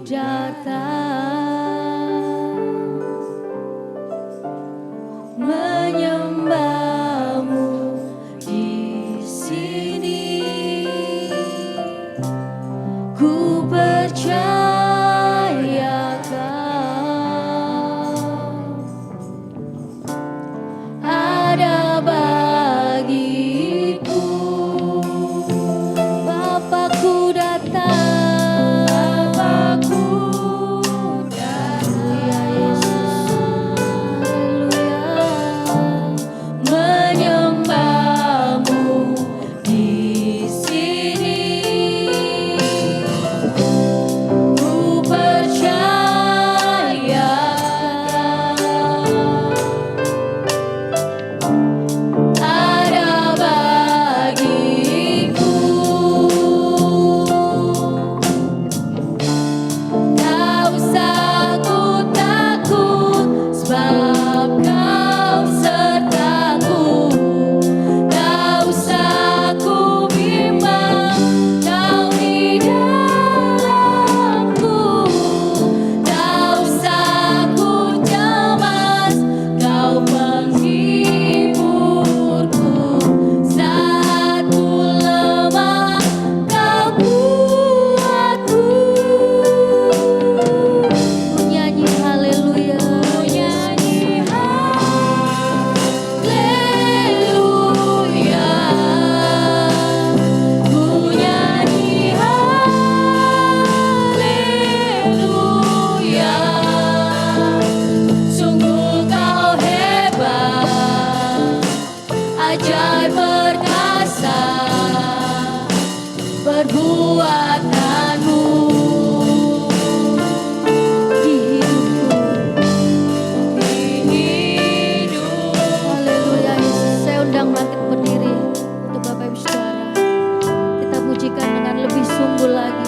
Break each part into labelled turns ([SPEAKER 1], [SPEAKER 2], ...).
[SPEAKER 1] datang menyembahmu di sini. Ku percaya Kau ada bagiku. Bapakku datang, Bapakku datang, ya Yesus, haleluya, menyembahmu di sini. Ku percaya ada bagiku. Tak usah ku takut, sebab Kau sertaku. Tak usah ku bimbang, Kau di dalamku. Tak usah ku cemas, Kau penghiburku. Saat ku lemah, Kau kuatku. Ku nyanyi haleluya, ku nyanyi haleluya, ku nyanyi haleluya. Sungguh Kau hebat, ajaib perkasa perbuatanmu di hidupku. Haleluya Yesus. Saya undang bangkit berdiri untuk Bapak Ibu Saudara. Kita pujikan dengan lebih sungguh lagi.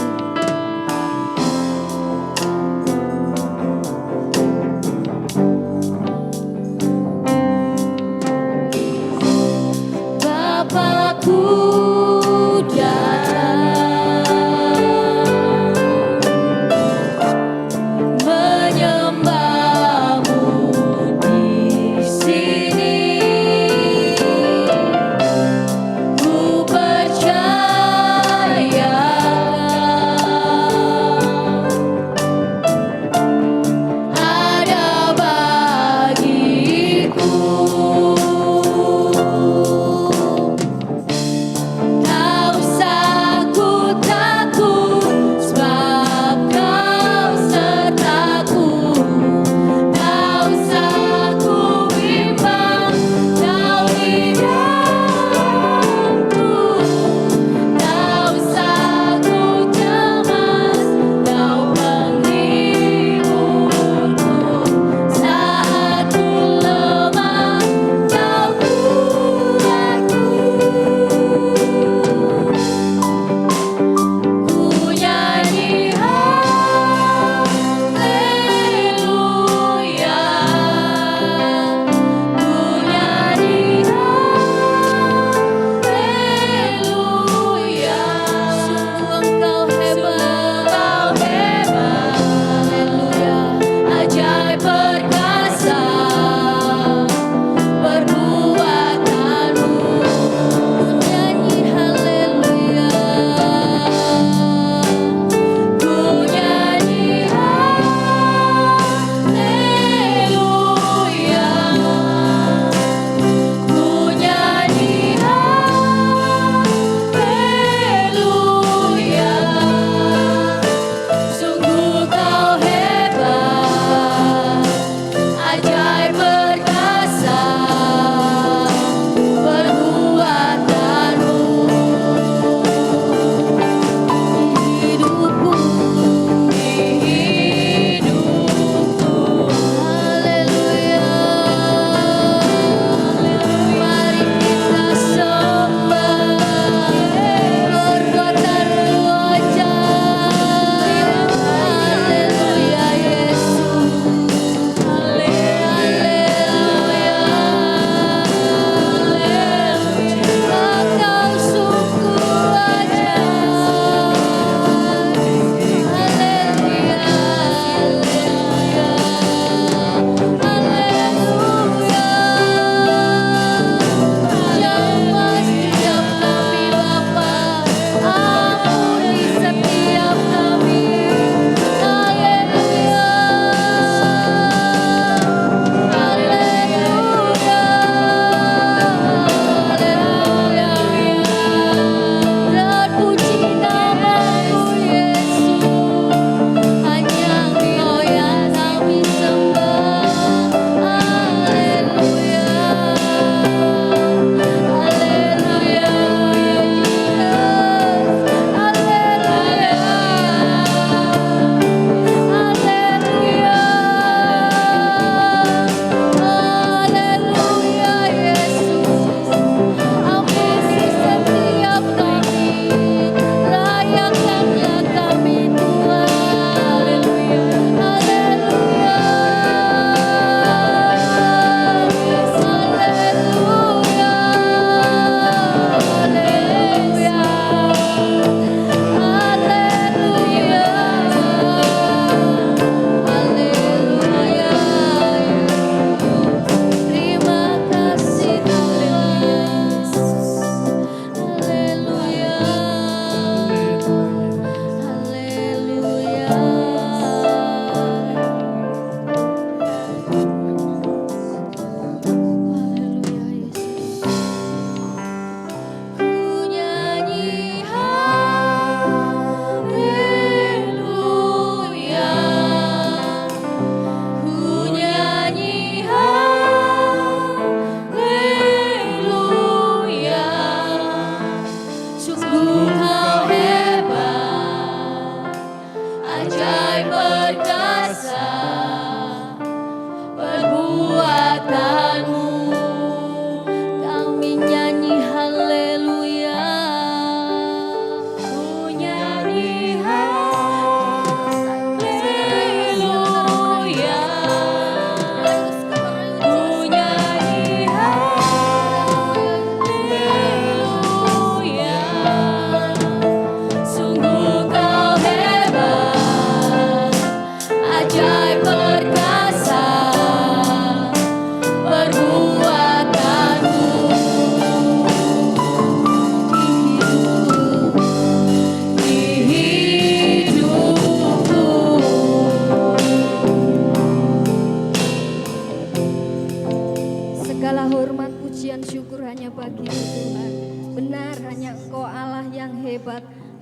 [SPEAKER 1] Bapakku datang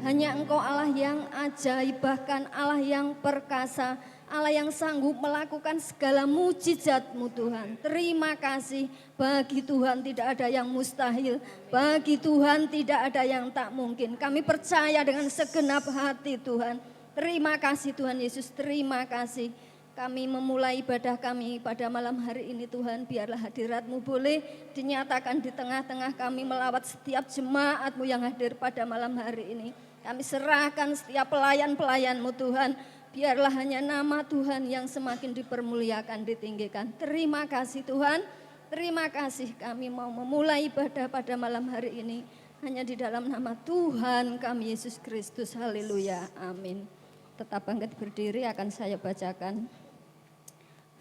[SPEAKER 1] Hanya Engkau Allah yang ajaib, bahkan Allah yang perkasa, Allah yang sanggup melakukan segala mujizat-Mu Tuhan. Terima kasih, bagi Tuhan tidak ada yang mustahil, bagi Tuhan tidak ada yang tak mungkin. Kami percaya dengan segenap hati Tuhan. Terima kasih Tuhan Yesus, terima kasih. Kami memulai ibadah kami pada malam hari ini Tuhan, biarlah hadirat-Mu boleh dinyatakan di tengah-tengah kami melawat setiap jemaat-Mu yang hadir pada malam hari ini. Kami serahkan setiap pelayan-pelayan-Mu Tuhan. Biarlah hanya nama Tuhan yang semakin dipermuliakan, ditinggikan. Terima kasih Tuhan, terima kasih kami mau memulai ibadah pada malam hari ini. Hanya di dalam nama Tuhan kami Yesus Kristus, haleluya, amin. Tetap bangkit berdiri, akan saya bacakan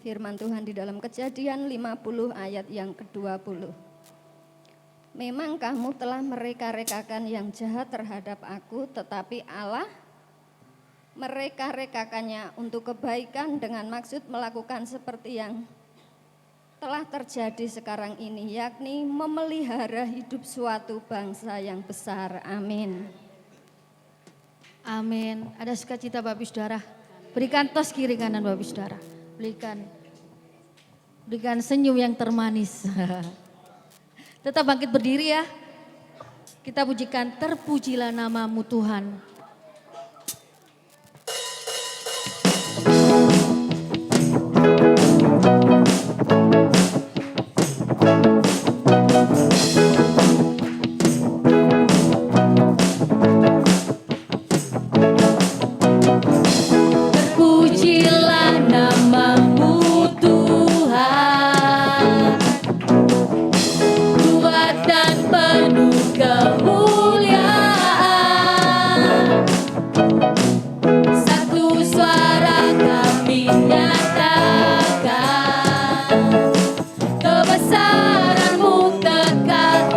[SPEAKER 1] firman Tuhan di dalam Kejadian 50 ayat yang ke-20. Memang kamu telah mereka-rekakan yang jahat terhadap aku, tetapi Allah mereka-rekakannya untuk kebaikan dengan maksud melakukan seperti yang telah terjadi sekarang ini, yakni memelihara hidup suatu bangsa yang besar. Amin.
[SPEAKER 2] Amin. Ada sukacita Bapak Saudara. Berikan tos kiri kanan Bapak Saudara. Berikan senyum yang termanis. Tetap bangkit berdiri ya. Kita pujikan terpujilah nama-Mu Tuhan.
[SPEAKER 3] Kebesaran-Mu kekal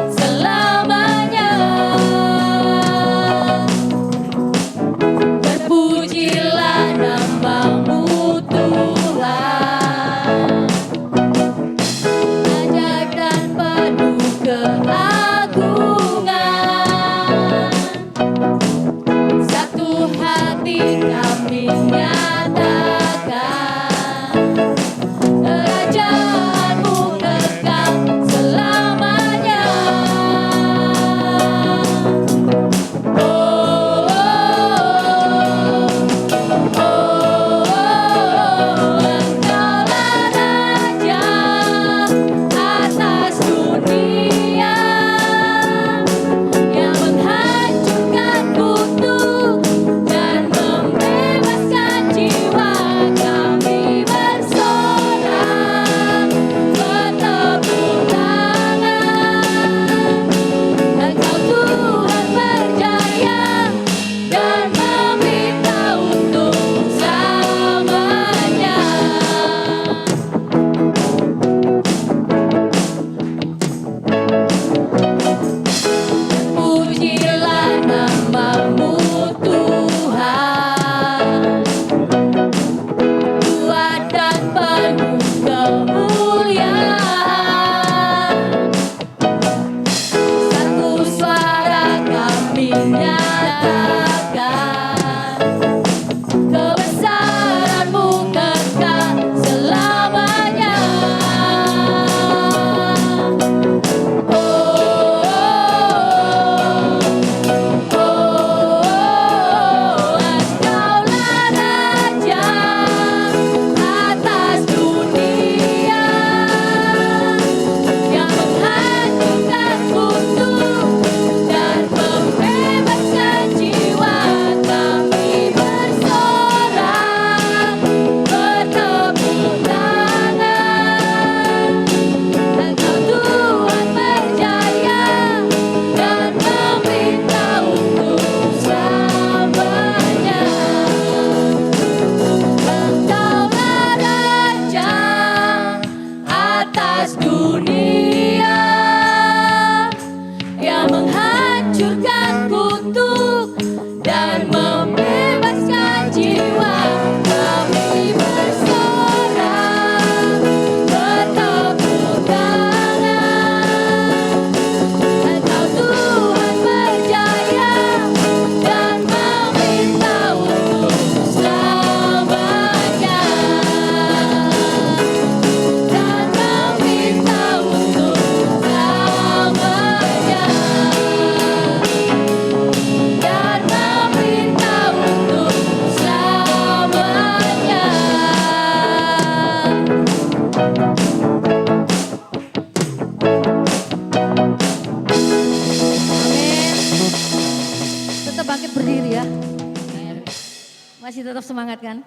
[SPEAKER 2] Masih tetap semangat kan?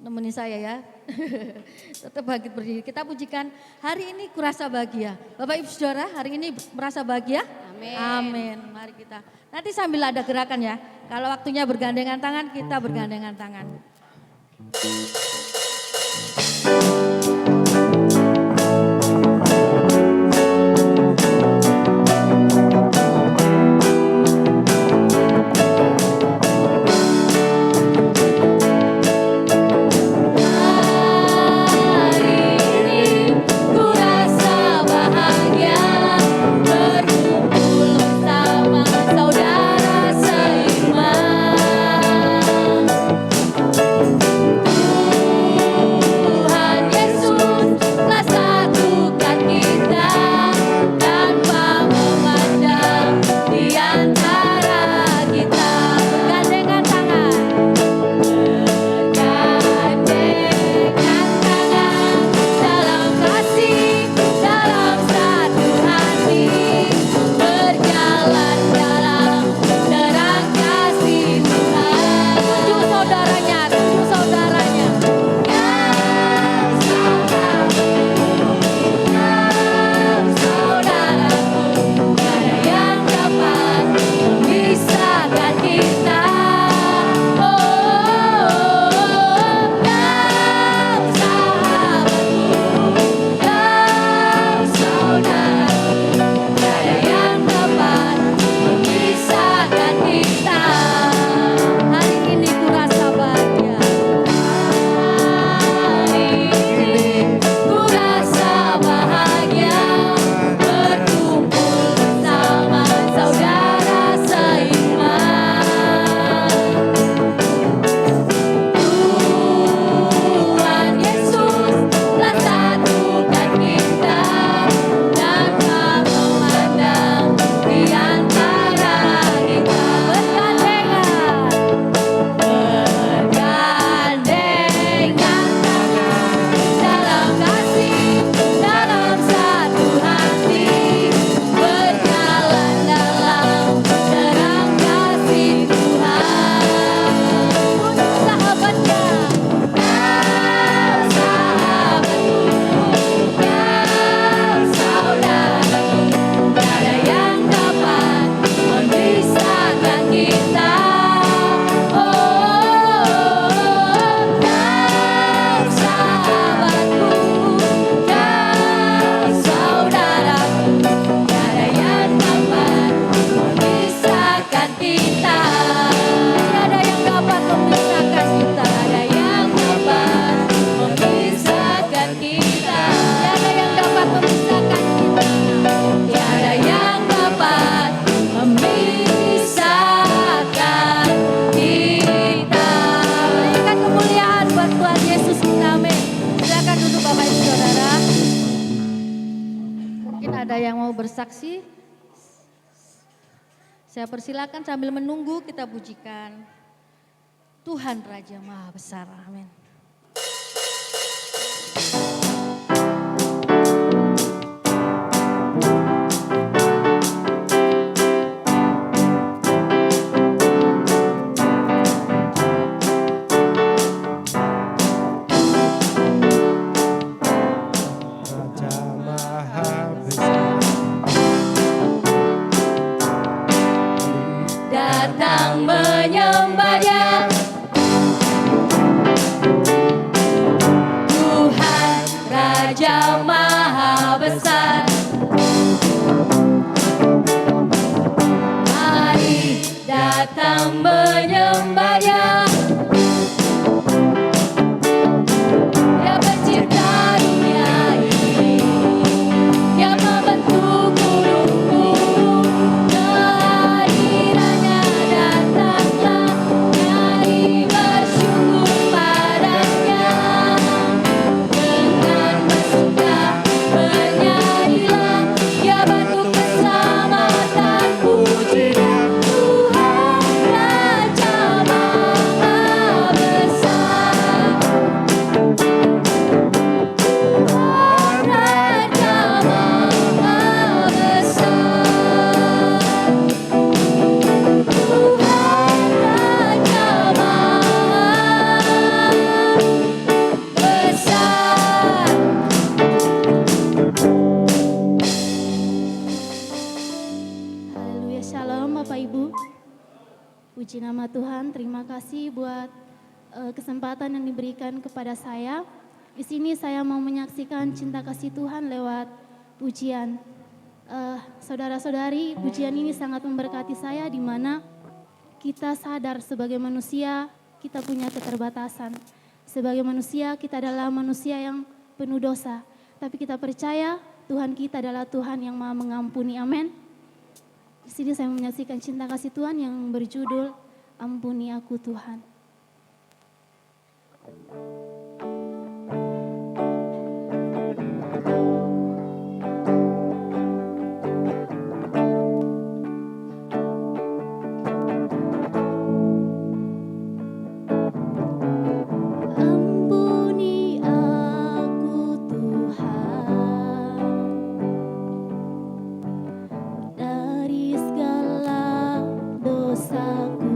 [SPEAKER 2] Nemenin saya ya. Tetap bangkit berdiri. Kita pujikan hari ini kurasa bahagia. Bapak Ibu Saudara hari ini merasa bahagia?
[SPEAKER 3] Amin.
[SPEAKER 2] Amin. Mari kita. Nanti sambil ada gerakan ya. Kalau waktunya bergandengan tangan, kita bergandengan tangan. Bersaksi, saya persilakan sambil menunggu kita pujikan Tuhan Raja Maha Besar. Amin.
[SPEAKER 3] Datang menyembah Dia. Tuhan, terima kasih buat kesempatan yang diberikan kepada saya. Di sini saya mau menyaksikan cinta kasih Tuhan lewat pujian. Saudara-saudari, pujian ini sangat memberkati saya di mana kita sadar sebagai manusia kita punya keterbatasan. Sebagai manusia kita adalah manusia yang penuh dosa. Tapi kita percaya Tuhan kita adalah Tuhan yang Maha mengampuni. Amin. Di sini saya menyaksikan cinta kasih Tuhan yang berjudul Ampuni Aku Tuhan. Ampuni aku Tuhan dari segala dosaku.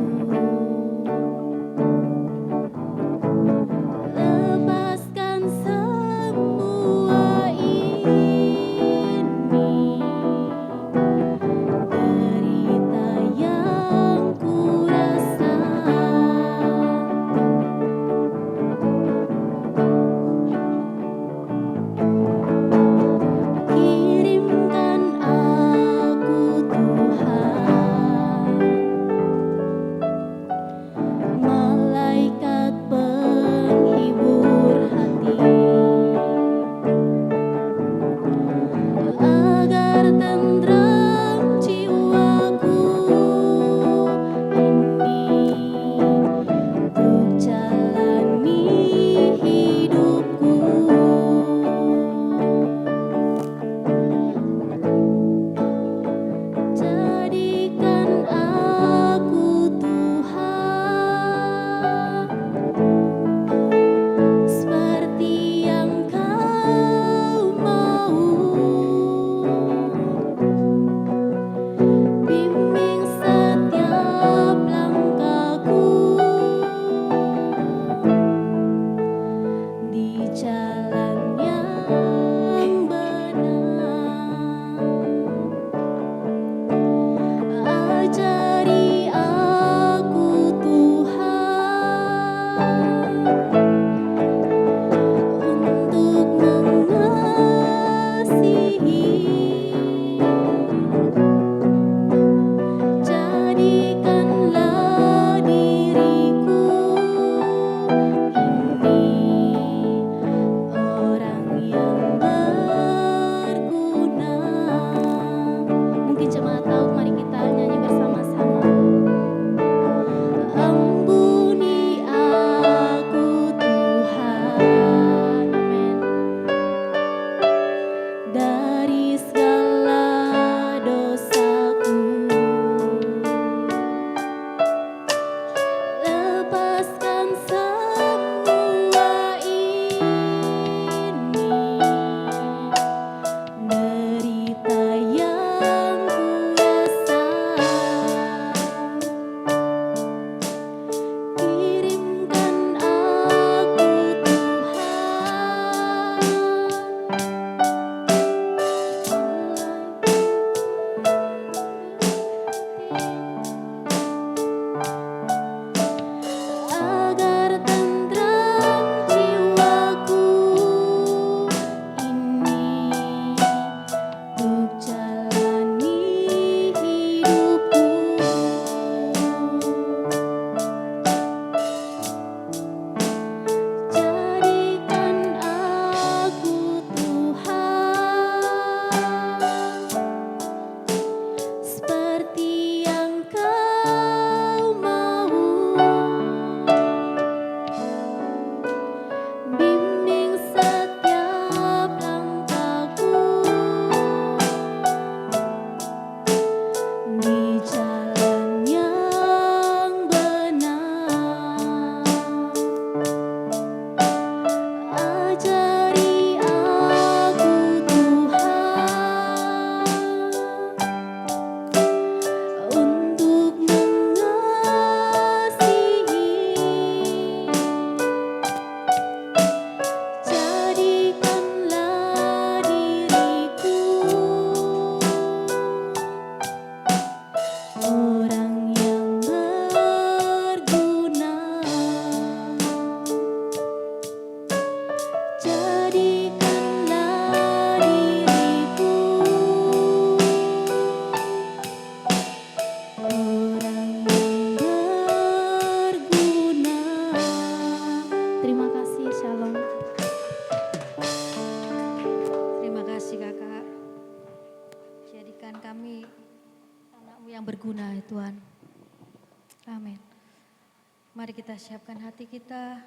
[SPEAKER 2] Mari kita siapkan hati kita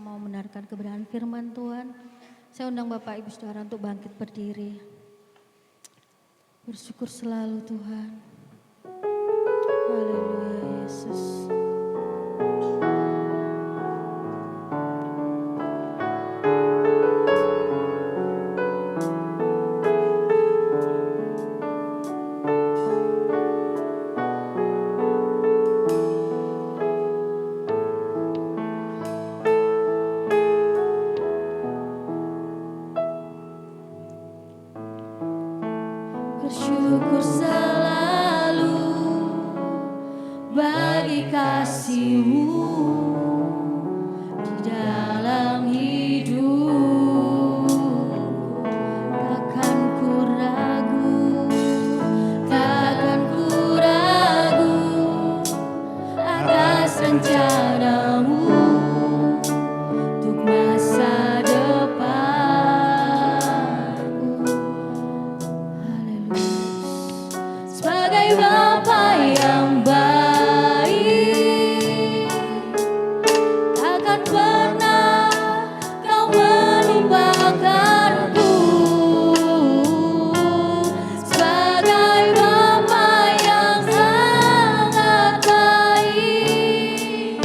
[SPEAKER 2] mau mendengarkan kebenaran firman Tuhan. Saya undang Bapak Ibu Saudara untuk bangkit berdiri. Bersyukur selalu Tuhan. Haleluya Yesus. Bersyukur selalu bagi kasih-Mu di dalam hidup. Takkan ku ragu, takkan ku ragu atas rencana-Mu untuk masa depanku. Sebagai Bapa yang baik, takkan pernah Kau melupakanku. Sebagai Bapa yang sangat baik,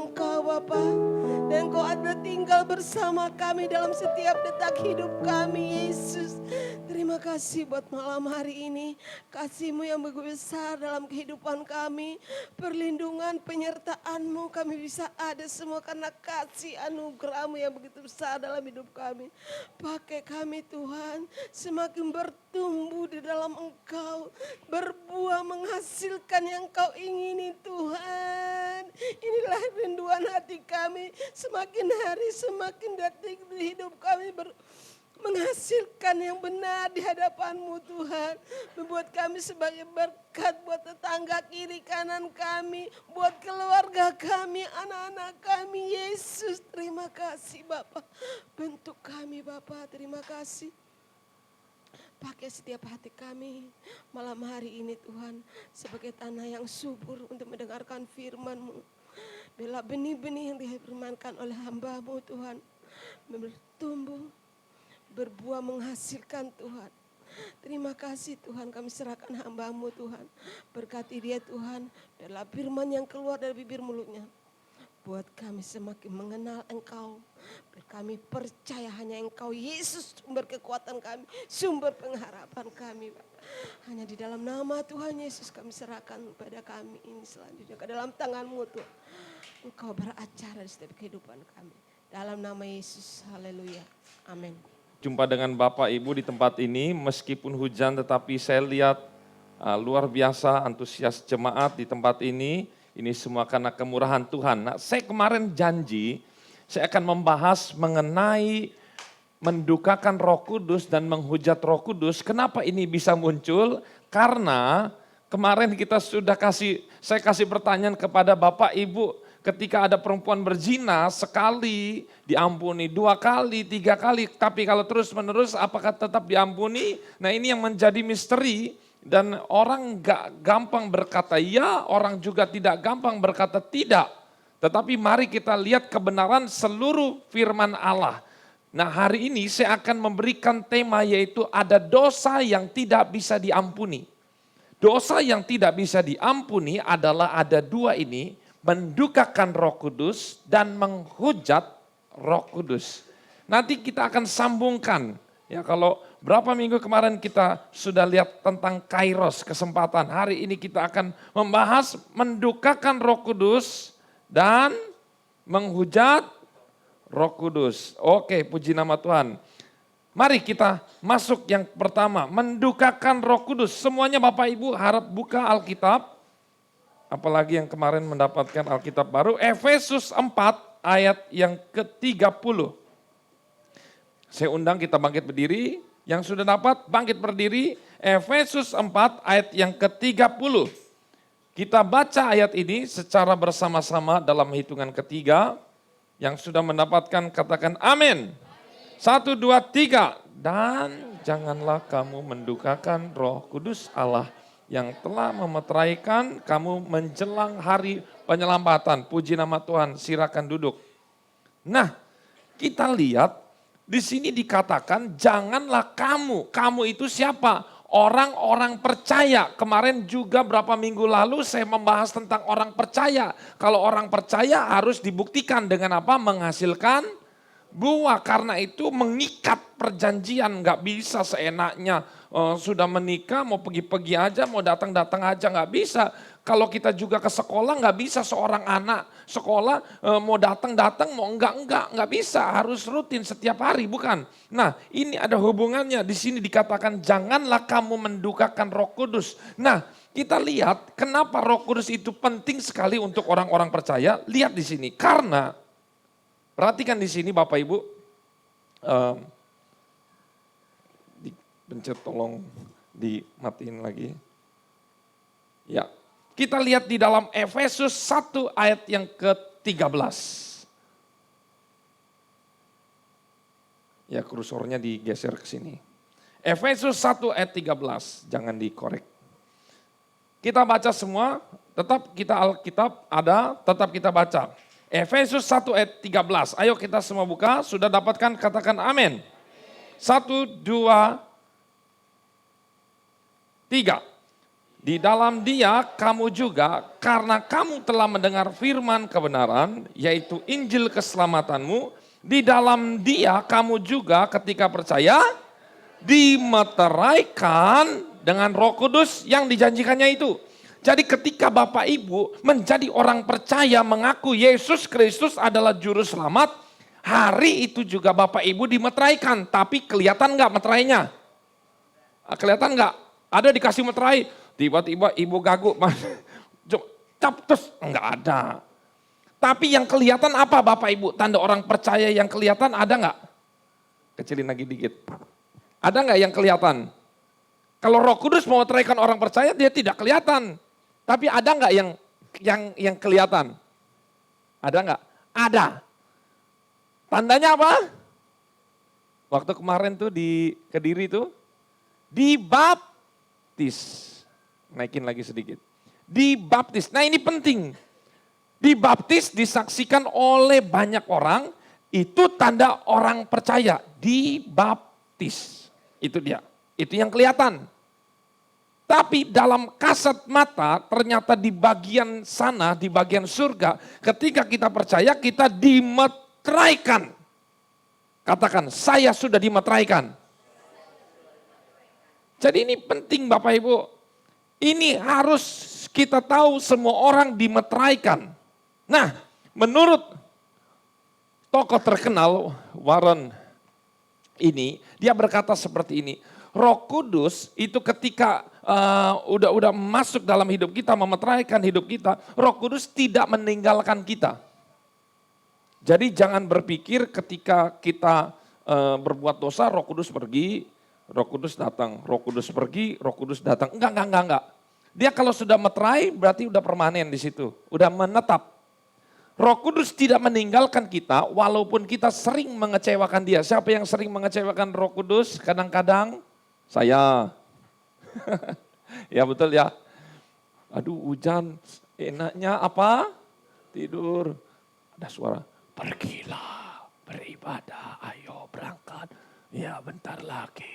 [SPEAKER 4] Engkau Bapa. Dan Engkau ada tinggal bersama kami dalam setiap detak hidup kami Yesus. Terima kasih buat malam hari ini. Kasih-Mu yang begitu besar dalam kehidupan kami. Perlindungan, penyertaan-Mu kami bisa ada semua karena kasih anugerah-Mu yang begitu besar dalam hidup kami. Pakai kami Tuhan semakin bertumbuh di dalam Engkau. Berbuah menghasilkan yang Engkau ingini Tuhan. Inilah rinduan hati kami. Semakin hari semakin detik di hidup kami menghasilkan yang benar di hadapan-Mu Tuhan. Membuat kami sebagai berkat buat tetangga kiri kanan kami. Buat keluarga kami, anak-anak kami. Yesus terima kasih Bapa. Bentuk kami Bapa, terima kasih. Pakai setiap hati kami malam hari ini Tuhan. Sebagai tanah yang subur untuk mendengarkan firman-Mu. Bila benih-benih yang difirmankan oleh hamba-Mu Tuhan. Bertumbuh, berbuah menghasilkan Tuhan. Terima kasih Tuhan, kami serahkan hamba-Mu Tuhan. Berkati dia Tuhan, biarlah firman yang keluar dari bibir mulutnya. Buat kami semakin mengenal Engkau. Biar kami percaya hanya Engkau Yesus sumber kekuatan kami, sumber pengharapan kami. Hanya di dalam nama Tuhan Yesus kami serahkan pada kami ini selanjutnya ke dalam tangan-Mu Tuhan. Engkau beracara di setiap kehidupan kami. Dalam nama Yesus, haleluya. Amin.
[SPEAKER 5] Jumpa dengan Bapak Ibu di tempat ini, meskipun hujan tetapi saya lihat luar biasa antusias jemaat di tempat ini. Ini semua karena kemurahan Tuhan. Nah, saya kemarin janji, saya akan membahas mengenai mendukakan Roh Kudus dan menghujat Roh Kudus. Kenapa ini bisa muncul? Karena kemarin saya kasih pertanyaan kepada Bapak Ibu. Ketika ada perempuan berzina sekali diampuni, 2 kali, 3 kali. Tapi kalau terus menerus apakah tetap diampuni? Nah ini yang menjadi misteri. Dan orang gak gampang berkata ya, orang juga tidak gampang berkata tidak. Tetapi mari kita lihat kebenaran seluruh firman Allah. Nah hari ini saya akan memberikan tema yaitu ada dosa yang tidak bisa diampuni. Dosa yang tidak bisa diampuni adalah ada 2 ini. Mendukakan Roh Kudus dan menghujat Roh Kudus. Nanti kita akan sambungkan. Ya kalau berapa minggu kemarin kita sudah lihat tentang kairos, kesempatan. Hari ini kita akan membahas mendukakan Roh Kudus dan menghujat Roh Kudus. Oke, puji nama Tuhan. Mari kita masuk yang pertama, mendukakan Roh Kudus. Semuanya Bapak Ibu harap buka Alkitab. Apalagi yang kemarin mendapatkan Alkitab baru, Efesus 4 ayat yang ke-30. Saya undang kita bangkit berdiri, yang sudah dapat bangkit berdiri, Efesus 4 ayat yang ke-30. Kita baca ayat ini secara bersama-sama dalam hitungan ketiga, yang sudah mendapatkan katakan amin. 1, 2, 3, dan janganlah kamu mendukakan Roh Kudus Allah yang telah memeteraikan kamu menjelang hari penyelamatan. Puji nama Tuhan, silakan duduk. Nah, kita lihat di sini dikatakan janganlah kamu itu siapa? Orang-orang percaya. Kemarin juga berapa minggu lalu saya membahas tentang orang percaya. Kalau orang percaya harus dibuktikan dengan apa? Menghasilkan buah. Karena itu mengikat perjanjian, nggak bisa seenaknya. Sudah menikah mau pergi-pergi aja, mau datang-datang aja nggak bisa. Kalau kita juga ke sekolah nggak bisa seorang anak sekolah mau datang-datang mau nggak bisa, harus rutin setiap hari bukan. Nah ini ada hubungannya, di sini dikatakan janganlah kamu mendukakan Roh Kudus. Nah kita lihat kenapa Roh Kudus itu penting sekali untuk orang-orang percaya. Lihat di sini, karena perhatikan di sini Bapak Ibu. Pencet tolong dimatiin lagi. Ya, kita lihat di dalam Efesus 1 ayat yang ke-13. Ya, kursornya digeser ke sini. Efesus 1 ayat 13, jangan dikorek. Kita baca semua, tetap kita Alkitab ada, tetap kita baca. Efesus 1 ayat 13, ayo kita semua buka, sudah dapatkan katakan amin. 1, 2, 3. Di dalam Dia kamu juga, karena kamu telah mendengar firman kebenaran, yaitu Injil keselamatanmu, di dalam Dia kamu juga ketika percaya dimeteraikan dengan Roh Kudus yang dijanjikannya itu. Jadi ketika Bapak Ibu menjadi orang percaya mengaku Yesus Kristus adalah juru selamat, hari itu juga Bapak Ibu dimeteraikan. Tapi kelihatan nggak meterainya? Kelihatan nggak? Ada dikasih meterai, tiba-tiba ibu gagu, cap terus, nggak ada. Tapi yang kelihatan apa Bapak Ibu? Tanda orang percaya yang kelihatan ada nggak? Kecilin lagi dikit. Ada nggak yang kelihatan? Kalau Roh Kudus mau meteraikan orang percaya, dia tidak kelihatan. Tapi ada nggak yang kelihatan? Ada nggak? Ada. Tandanya apa? Waktu kemarin tuh di Kediri tuh, dibaptis. Naikin lagi sedikit. Dibaptis. Nah ini penting. Dibaptis disaksikan oleh banyak orang, itu tanda orang percaya. Dibaptis. Itu dia. Itu yang kelihatan. Tapi dalam kasat mata ternyata di bagian sana, di bagian surga, ketika kita percaya kita dimeteraikan. Katakan, saya sudah dimeteraikan. Jadi ini penting Bapak Ibu. Ini harus kita tahu semua orang dimeteraikan. Nah, menurut tokoh terkenal Warren ini, dia berkata seperti ini. Roh Kudus itu ketika udah masuk dalam hidup kita, memeteraikan hidup kita, Roh Kudus tidak meninggalkan kita. Jadi jangan berpikir ketika kita berbuat dosa, Roh Kudus pergi, Roh Kudus datang, Roh Kudus pergi, Roh Kudus datang. Enggak. Dia kalau sudah meterai berarti udah permanen di situ, udah menetap. Roh Kudus tidak meninggalkan kita walaupun kita sering mengecewakan dia. Siapa yang sering mengecewakan Roh Kudus? Kadang-kadang saya. Ya betul ya. Aduh hujan, enaknya apa? Tidur. Ada suara, pergilah beribadah, ayo berangkat. Ya bentar lagi.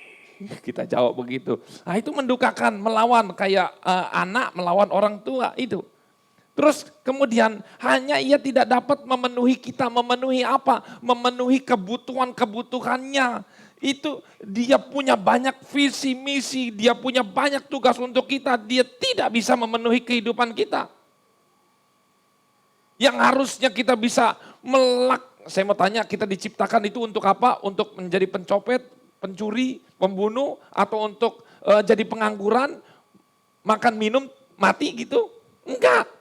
[SPEAKER 5] Kita jawab begitu. Nah itu mendukakan, melawan kayak anak melawan orang tua itu. Terus kemudian hanya ia tidak dapat memenuhi kita, memenuhi apa? Memenuhi kebutuhan-kebutuhannya. Itu dia punya banyak visi misi, dia punya banyak tugas untuk kita, dia tidak bisa memenuhi kehidupan kita. Yang harusnya kita bisa saya mau tanya, kita diciptakan itu untuk apa? Untuk menjadi pencopet, pencuri, pembunuh, atau untuk jadi pengangguran, makan minum, mati gitu? Enggak.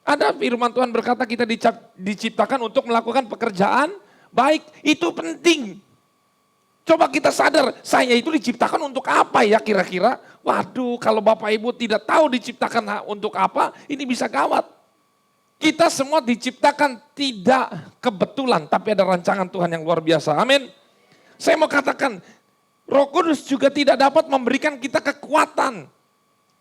[SPEAKER 5] Ada firman Tuhan berkata kita diciptakan untuk melakukan pekerjaan baik, itu penting. Coba kita sadar, saya itu diciptakan untuk apa ya kira-kira? Waduh, kalau Bapak Ibu tidak tahu diciptakan untuk apa, ini bisa gawat. Kita semua diciptakan tidak kebetulan, tapi ada rancangan Tuhan yang luar biasa. Amin. Saya mau katakan, Roh Kudus juga tidak dapat memberikan kita kekuatan.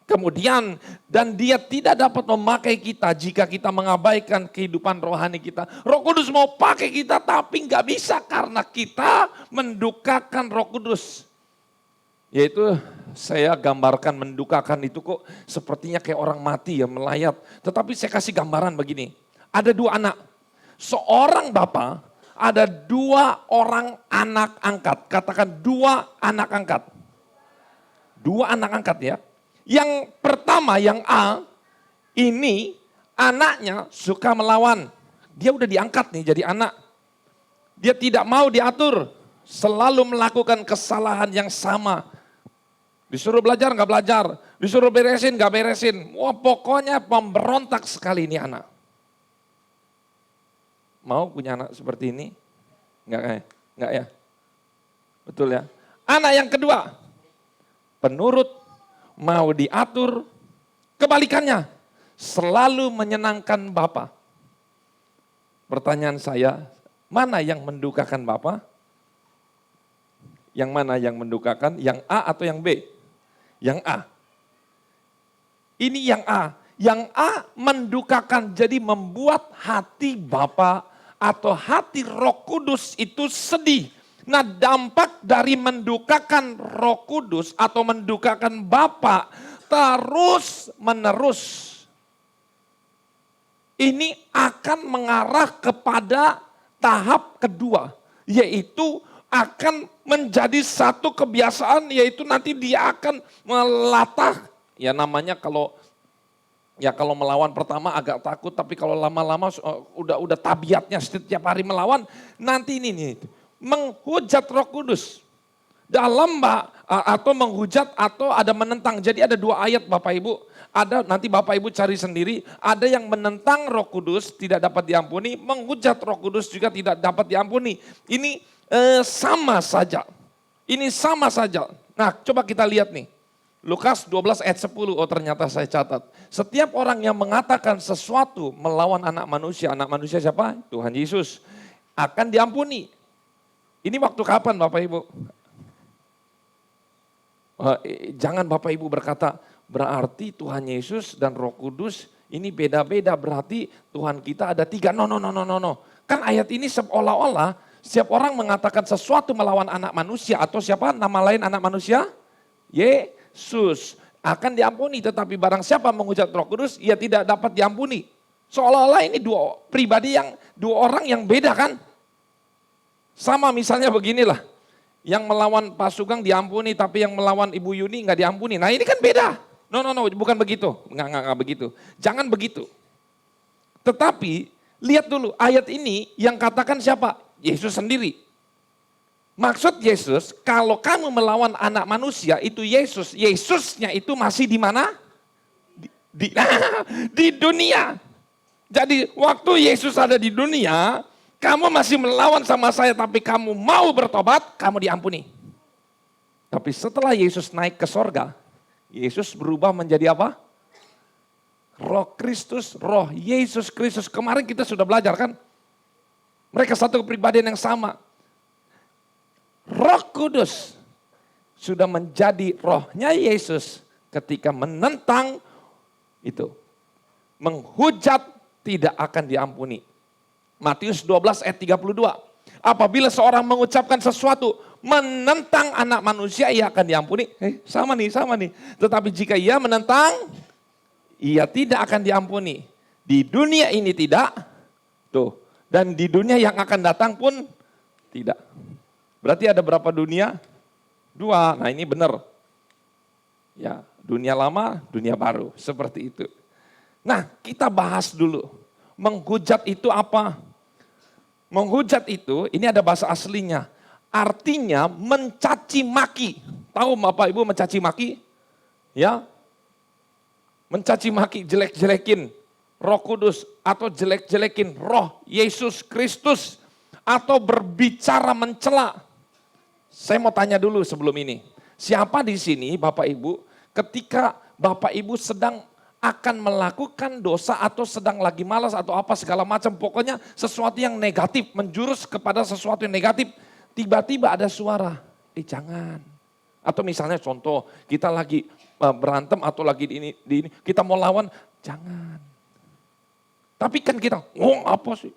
[SPEAKER 5] Kemudian, dan dia tidak dapat memakai kita jika kita mengabaikan kehidupan rohani kita. Roh Kudus mau pakai kita tapi nggak bisa karena kita mendukakan Roh Kudus. Yaitu saya gambarkan mendukakan itu kok sepertinya kayak orang mati ya melayat. Tetapi saya kasih gambaran begini, ada dua anak. Seorang bapak ada dua orang anak angkat. Katakan dua anak angkat. Dua anak angkat ya. Yang pertama, yang A, ini anaknya suka melawan. Dia udah diangkat nih jadi anak. Dia tidak mau diatur, selalu melakukan kesalahan yang sama. Disuruh belajar nggak belajar, disuruh beresin nggak beresin. Wah pokoknya pemberontak sekali ini anak. Mau punya anak seperti ini? Enggak ya? Betul ya? Anak yang kedua, penurut, mau diatur, kebalikannya, selalu menyenangkan Bapa. Pertanyaan saya, mana yang mendukakan Bapa? Yang mana yang mendukakan? Yang A atau yang B? Yang A. Ini yang A. Yang A mendukakan, jadi membuat hati Bapa atau hati Roh Kudus itu sedih. Nah, dampak dari mendukakan Roh Kudus atau mendukakan Bapa terus menerus ini akan mengarah kepada tahap kedua, yaitu akan menjadi satu kebiasaan, yaitu nanti dia akan melatah, ya namanya kalau melawan pertama agak takut, tapi kalau lama-lama udah tabiatnya setiap hari melawan, nanti ini nih, menghujat Roh Kudus. Dalam atau menghujat atau ada menentang. Jadi ada 2 ayat Bapak Ibu. Ada nanti Bapak Ibu cari sendiri. Ada yang menentang Roh Kudus tidak dapat diampuni. Menghujat Roh Kudus juga tidak dapat diampuni. Ini sama saja. Ini sama saja. Nah coba kita lihat nih. Lukas 12 ayat 10. Oh ternyata saya catat. Setiap orang yang mengatakan sesuatu melawan anak manusia siapa? Tuhan Yesus. Akan diampuni. Ini waktu kapan Bapak Ibu? Jangan Bapak Ibu berkata, berarti Tuhan Yesus dan Roh Kudus ini beda-beda, berarti Tuhan kita ada 3. No. Kan ayat ini seolah-olah setiap orang mengatakan sesuatu melawan anak manusia atau siapa nama lain anak manusia? Yesus akan diampuni, tetapi barang siapa menghujat Roh Kudus, ia tidak dapat diampuni. Seolah-olah ini 2 pribadi 2 orang yang beda kan? Sama misalnya beginilah. Yang melawan Pak Sugeng diampuni, tapi yang melawan Ibu Yuni nggak diampuni. Nah ini kan beda. No, bukan begitu. Nggak begitu. Jangan begitu. Tetapi lihat dulu ayat ini yang katakan siapa? Yesus sendiri. Maksud Yesus, kalau kamu melawan anak manusia itu Yesusnya itu masih di mana? Di dunia. Jadi waktu Yesus ada di dunia, kamu masih melawan sama saya tapi kamu mau bertobat, kamu diampuni. Tapi setelah Yesus naik ke sorga, Yesus berubah menjadi apa? Roh Kristus, Roh Yesus Kristus. Kemarin kita sudah belajar kan? Mereka satu kepribadian yang sama. Roh Kudus sudah menjadi rohnya Yesus ketika menentang itu. Menghujat tidak akan diampuni. Matius 12 ayat 32. Apabila seorang mengucapkan sesuatu menentang anak manusia, ia akan diampuni. Sama nih. Tetapi jika ia menentang, ia tidak akan diampuni. Di dunia ini tidak. Tuh. Dan di dunia yang akan datang pun tidak. Berarti ada berapa dunia? 2. Nah ini benar. Ya, dunia lama, dunia baru. Seperti itu. Nah, kita bahas dulu. Menghujat itu apa? Menghujat itu, ini ada bahasa aslinya. Artinya mencaci maki. Tahu Bapak Ibu mencaci maki? Ya. Mencaci maki, jelek-jelekin Roh Kudus atau jelek-jelekin Roh Yesus Kristus atau berbicara mencela. Saya mau tanya dulu sebelum ini. Siapa di sini Bapak Ibu ketika Bapak Ibu sedang akan melakukan dosa atau sedang lagi malas atau apa segala macam. Pokoknya sesuatu yang negatif, menjurus kepada sesuatu yang negatif. Tiba-tiba ada suara, jangan. Atau misalnya contoh, kita lagi berantem atau lagi di ini, kita mau lawan, jangan. Tapi kan kita, apa sih?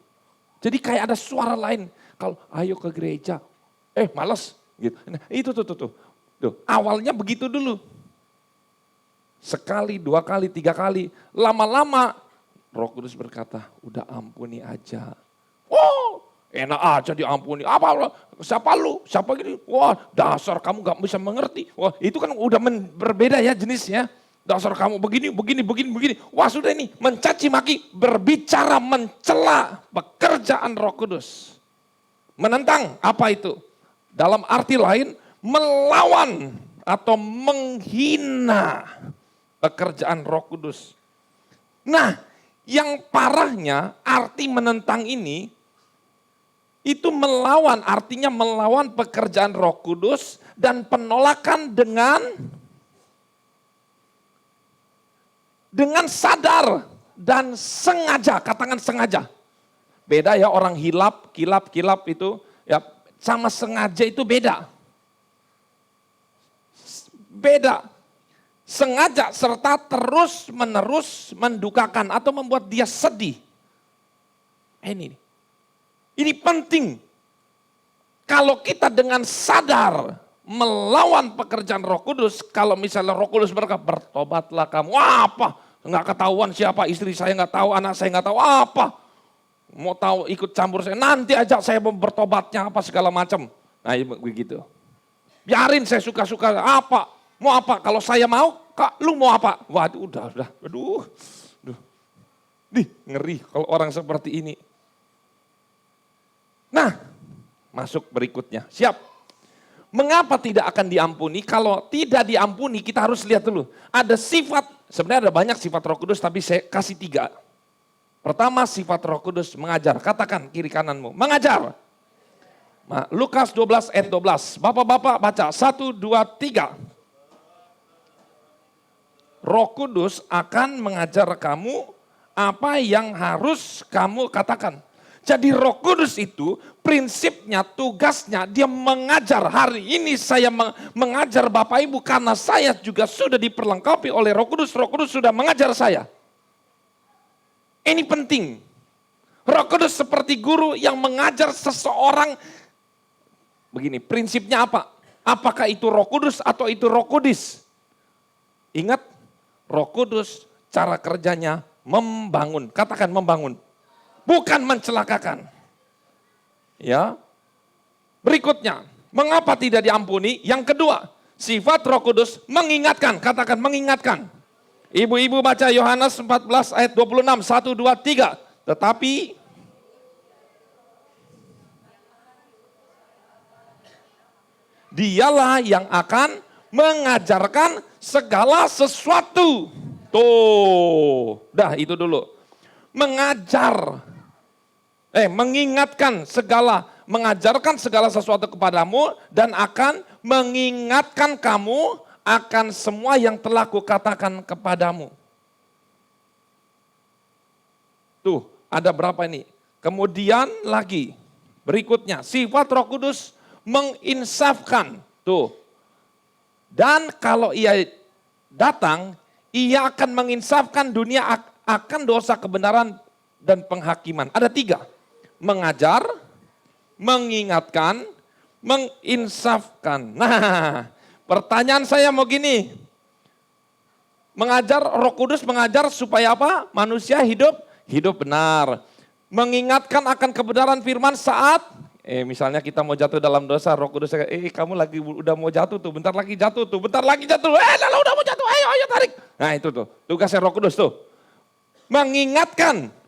[SPEAKER 5] Jadi kayak ada suara lain. Kalau ayo ke gereja, malas. Gitu. Nah, itu tuh. Awalnya begitu dulu. Sekali, 2 kali, 3 kali. Lama-lama Roh Kudus berkata, udah ampuni aja. Oh enak aja diampuni. Apa? Siapa lu? Siapa gini? Wah dasar kamu gak bisa mengerti. Wah itu kan udah berbeda ya jenisnya. Dasar kamu begini. Wah sudah ini mencaci maki, berbicara mencela pekerjaan Roh Kudus. Menentang apa itu? Dalam arti lain melawan atau menghina pekerjaan Roh Kudus. Nah, yang parahnya arti menentang ini itu melawan, artinya melawan pekerjaan Roh Kudus dan penolakan dengan sadar dan sengaja, katakan sengaja. Beda ya orang kilap itu ya sama sengaja itu beda. Beda. Sengaja serta terus menerus mendukakan atau membuat dia sedih. Ini penting. kalau kita dengan sadar melawan pekerjaan Roh Kudus, kalau misalnya Roh Kudus berkata, bertobatlah kamu. Wah, apa? Nggak ketahuan siapa, istri saya nggak tahu, anak saya nggak tahu, apa? Mau tahu ikut campur saya, nanti ajak saya bertobatnya apa segala macam. Nah begitu. Biarin saya suka-suka, apa? Mau apa? Kalau saya mau, Kak, lu mau apa? Waduh, udah. Aduh. Ngeri kalau orang seperti ini. Nah, masuk berikutnya. Siap. Mengapa tidak akan diampuni? Kalau tidak diampuni, kita harus lihat dulu. Ada sifat, sebenarnya ada banyak sifat Roh Kudus, tapi saya kasih 3. Pertama, sifat Roh Kudus mengajar. Katakan kiri kananmu, mengajar. Nah, Lukas 12 ayat 12. Bapak-bapak baca, 1, 2, 3. Roh Kudus akan mengajar kamu apa yang harus kamu katakan. Jadi Roh Kudus itu prinsipnya, tugasnya dia mengajar. Hari ini saya mengajar Bapak Ibu karena saya juga sudah diperlengkapi oleh Roh Kudus. Roh Kudus sudah mengajar saya. Ini penting. Roh Kudus seperti guru yang mengajar seseorang. Begini, prinsipnya apa? Apakah itu Roh Kudus atau itu Roh Kudus? Ingat, Roh Kudus cara kerjanya membangun. Katakan membangun. Bukan mencelakakan. Ya. Berikutnya, mengapa tidak diampuni? Yang kedua, sifat Roh Kudus mengingatkan. Katakan mengingatkan. Ibu-ibu baca Yohanes 14 ayat 26, 1, 2, 3. Tetapi dialah yang akan mengajarkan segala sesuatu. Tuh, dah itu dulu. Mengingatkan mengajarkan segala sesuatu kepadamu dan akan mengingatkan kamu akan semua yang telah kukatakan kepadamu. Tuh, ada berapa ini? Kemudian lagi, berikutnya, sifat Roh Kudus menginsafkan. Tuh, dan kalau ia datang, ia akan menginsafkan dunia akan dosa, kebenaran, dan penghakiman. Ada 3. Mengajar, mengingatkan, menginsafkan. Nah, pertanyaan saya mau gini. Mengajar, Roh Kudus mengajar supaya apa? Manusia hidup benar. Mengingatkan akan kebenaran firman saat, misalnya kita mau jatuh dalam dosa, Roh Kudus, kamu lagi udah mau jatuh tuh, bentar lagi jatuh, lalu udah mau jatuh, ayo tarik. Nah itu tuh, tugasnya Roh Kudus tuh. Mengingatkan.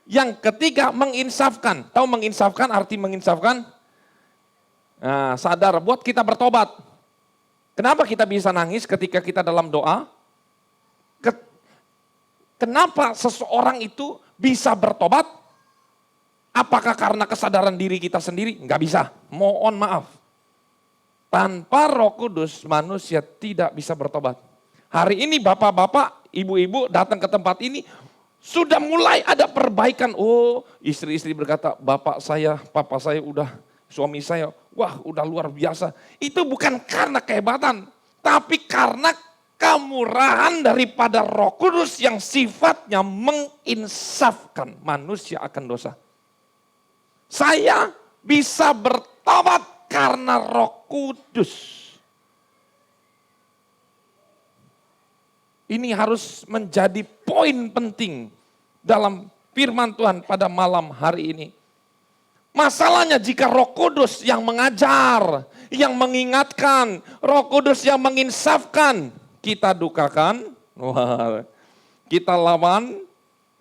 [SPEAKER 5] Yang ketiga, menginsafkan. Tahu menginsafkan, arti menginsafkan? Nah, sadar, buat kita bertobat. Kenapa kita bisa nangis ketika kita dalam doa? Kenapa seseorang itu bisa bertobat? Apakah karena kesadaran diri kita sendiri? Enggak bisa, mohon maaf. Tanpa Roh Kudus, manusia tidak bisa bertobat. Hari ini bapak-bapak, ibu-ibu datang ke tempat ini, sudah mulai ada perbaikan. Oh, istri-istri berkata, bapak saya, papa saya suami saya, wah udah luar biasa. Itu bukan karena kehebatan, tapi karena kemurahan daripada Roh Kudus yang sifatnya menginsafkan manusia akan dosa. Saya bisa bertobat karena Roh Kudus. Ini harus menjadi poin penting dalam firman Tuhan pada malam hari ini. Masalahnya jika Roh Kudus yang mengajar, yang mengingatkan, Roh Kudus yang menginsafkan, kita dukakan, kita lawan,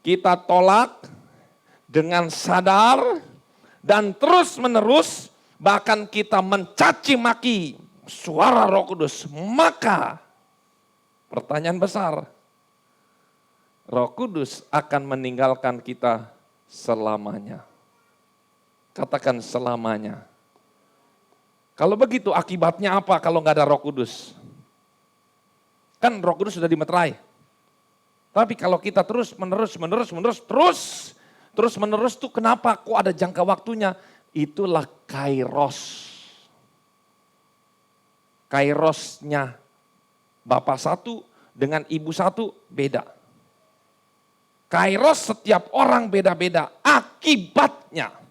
[SPEAKER 5] kita tolak dengan sadar dan terus menerus, bahkan kita mencaci maki suara Roh Kudus, maka pertanyaan besar, Roh Kudus akan meninggalkan kita selamanya. Katakan selamanya. Kalau begitu akibatnya apa kalau nggak ada Roh Kudus? Kan Roh Kudus sudah dimeterai. Tapi kalau kita terus menerus tuh kenapa kok ada jangka waktunya? Itulah kairos. Kairosnya bapak satu dengan ibu satu beda. Kairos setiap orang beda-beda. Akibatnya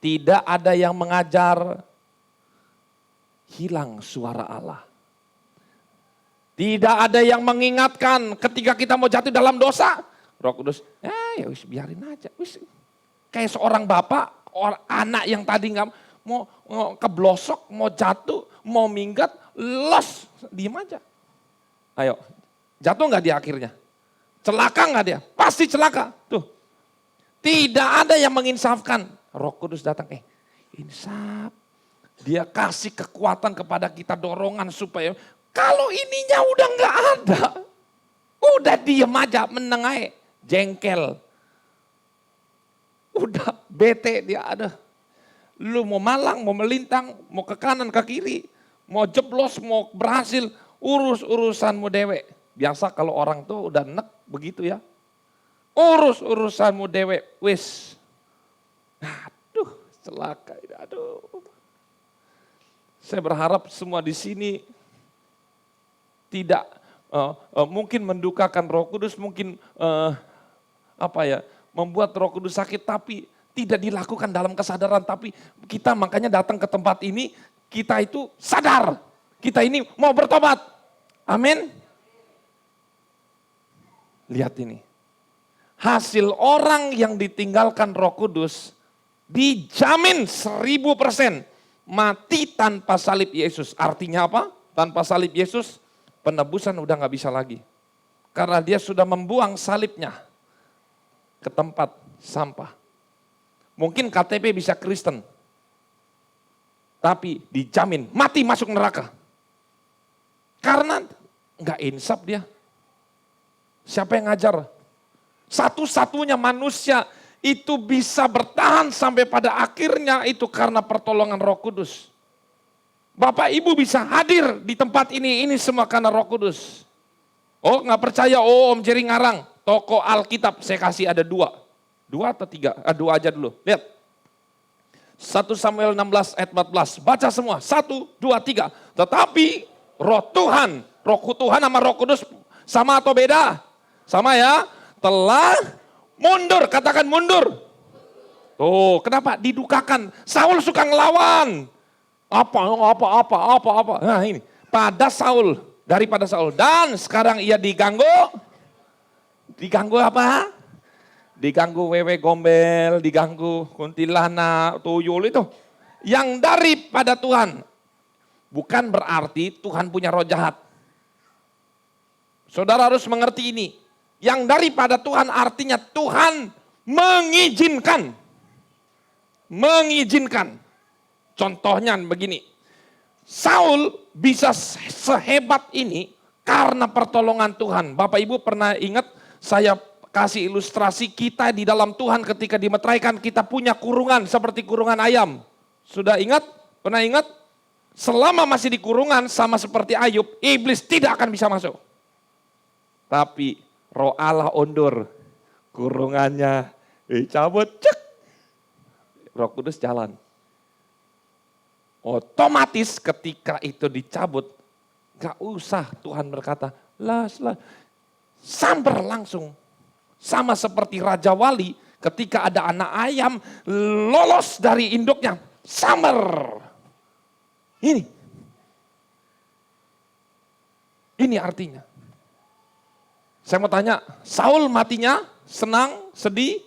[SPEAKER 5] tidak ada yang mengajar, hilang suara Allah. Tidak ada yang mengingatkan ketika kita mau jatuh dalam dosa. Roh Kudus, ya wis biarin aja. Wis. Kayak seorang bapak, anak yang tadi nggak mau keblosok, mau jatuh, mau minggat, los, diem aja. Ayo, jatuh nggak dia akhirnya? Celaka nggak dia? Pasti celaka. Tuh, tidak ada yang menginsafkan. Roh Kudus datang, insaf. Dia kasih kekuatan kepada kita, dorongan supaya kalau ininya udah nggak ada, udah diem aja, meneng aja, jengkel. Udah bete dia ada. Lu mau malang, mau melintang, mau ke kanan, ke kiri, mau jeblos, mau berhasil, urus-urusanmu dewek. Biasa kalau orang tuh udah nek begitu ya. Urus-urusanmu dewek, wis. Aduh, celaka, aduh. Saya berharap semua di sini tidak mungkin mendukakan Roh Kudus, mungkin membuat Roh Kudus sakit, tapi tidak dilakukan dalam kesadaran. Tapi kita makanya datang ke tempat ini, kita itu sadar, kita ini mau bertobat. Amin. Lihat ini, hasil orang yang ditinggalkan Roh Kudus dijamin 1000% mati tanpa salib Yesus. Artinya apa? Tanpa salib Yesus penebusan udah gak bisa lagi. Karena dia sudah membuang salibnya ke tempat sampah. Mungkin KTP bisa Kristen, tapi dijamin mati masuk neraka. Karena gak insaf dia. Siapa yang ngajar? Satu-satunya manusia itu bisa bertahan sampai pada akhirnya itu karena pertolongan Roh Kudus. Bapak Ibu bisa hadir di tempat ini semua karena Roh Kudus. Oh nggak percaya, Om Jerry ngarang. Toko Alkitab saya kasih ada 2 atau 3, 2 aja dulu. Lihat. 1 Samuel 16 ayat 14, baca semua, 1, 2, 3. Tetapi Roh Tuhan sama Roh Kudus sama atau beda? Sama ya, telah mundur, katakan mundur. Tuh, kenapa? Didukakan. Saul suka ngelawan. Apa. Nah ini, daripada Saul. Dan sekarang ia diganggu apa? Diganggu wewe gombel, diganggu kuntilanak, tuyul itu. Yang daripada Tuhan. Bukan berarti Tuhan punya roh jahat. Saudara harus mengerti ini. Yang daripada Tuhan artinya Tuhan mengizinkan. Contohnya begini. Saul bisa sehebat ini karena pertolongan Tuhan. Bapak Ibu pernah ingat saya kasih ilustrasi kita di dalam Tuhan ketika dimeteraikan kita punya kurungan seperti kurungan ayam. Sudah ingat? Pernah ingat? Selama masih di kurungan sama seperti Ayub, iblis tidak akan bisa masuk. Tapi Roh Allah undur, kurungannya cabut, cek. Roh Kudus jalan. Otomatis ketika itu dicabut, gak usah Tuhan berkata, sambar langsung. Sama seperti Raja Wali ketika ada anak ayam lolos dari induknya, sambar. Ini artinya. Saya mau tanya, Saul matinya senang, sedih,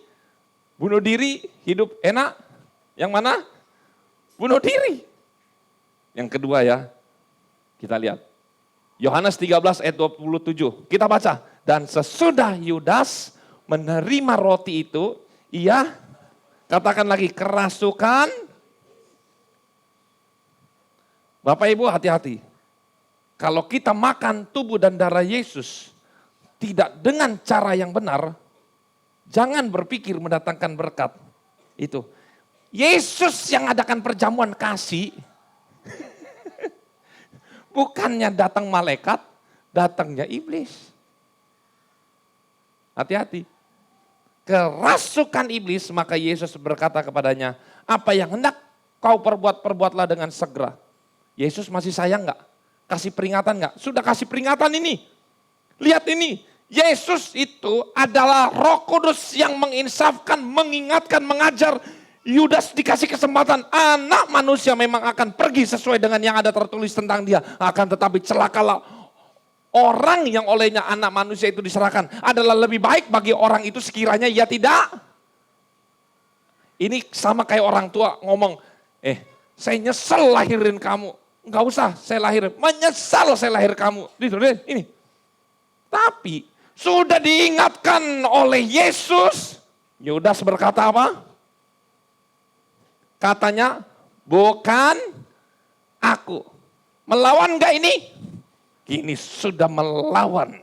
[SPEAKER 5] bunuh diri, hidup enak? Yang mana? Bunuh diri. Yang kedua ya, kita lihat. Yohanes 13 ayat 27, kita baca. Dan sesudah Yudas menerima roti itu, ia, katakan lagi, kerasukan. Bapak Ibu hati-hati. Kalau kita makan tubuh dan darah Yesus, tidak dengan cara yang benar, jangan berpikir mendatangkan berkat. Itu. Yesus yang adakan perjamuan kasih, bukannya datang malaikat, datangnya iblis. Hati-hati. Kerasukan iblis, maka Yesus berkata kepadanya, apa yang hendak kau perbuatlah dengan segera. Yesus masih sayang gak? Kasih peringatan gak? Sudah kasih peringatan ini. Lihat ini, Yesus itu adalah Roh Kudus yang menginsafkan, mengingatkan, mengajar. Yudas dikasih kesempatan, anak manusia memang akan pergi sesuai dengan yang ada tertulis tentang dia. Akan tetapi celakalah orang yang olehnya anak manusia itu diserahkan. Adalah lebih baik bagi orang itu sekiranya ia tidak. Ini sama kayak orang tua ngomong, saya nyesel lahirin kamu. Enggak usah saya lahirin, menyesal saya lahir kamu. Ini. Tapi sudah diingatkan oleh Yesus. Yudas berkata apa? Katanya, bukan aku. Melawan gak ini? Ini sudah melawan.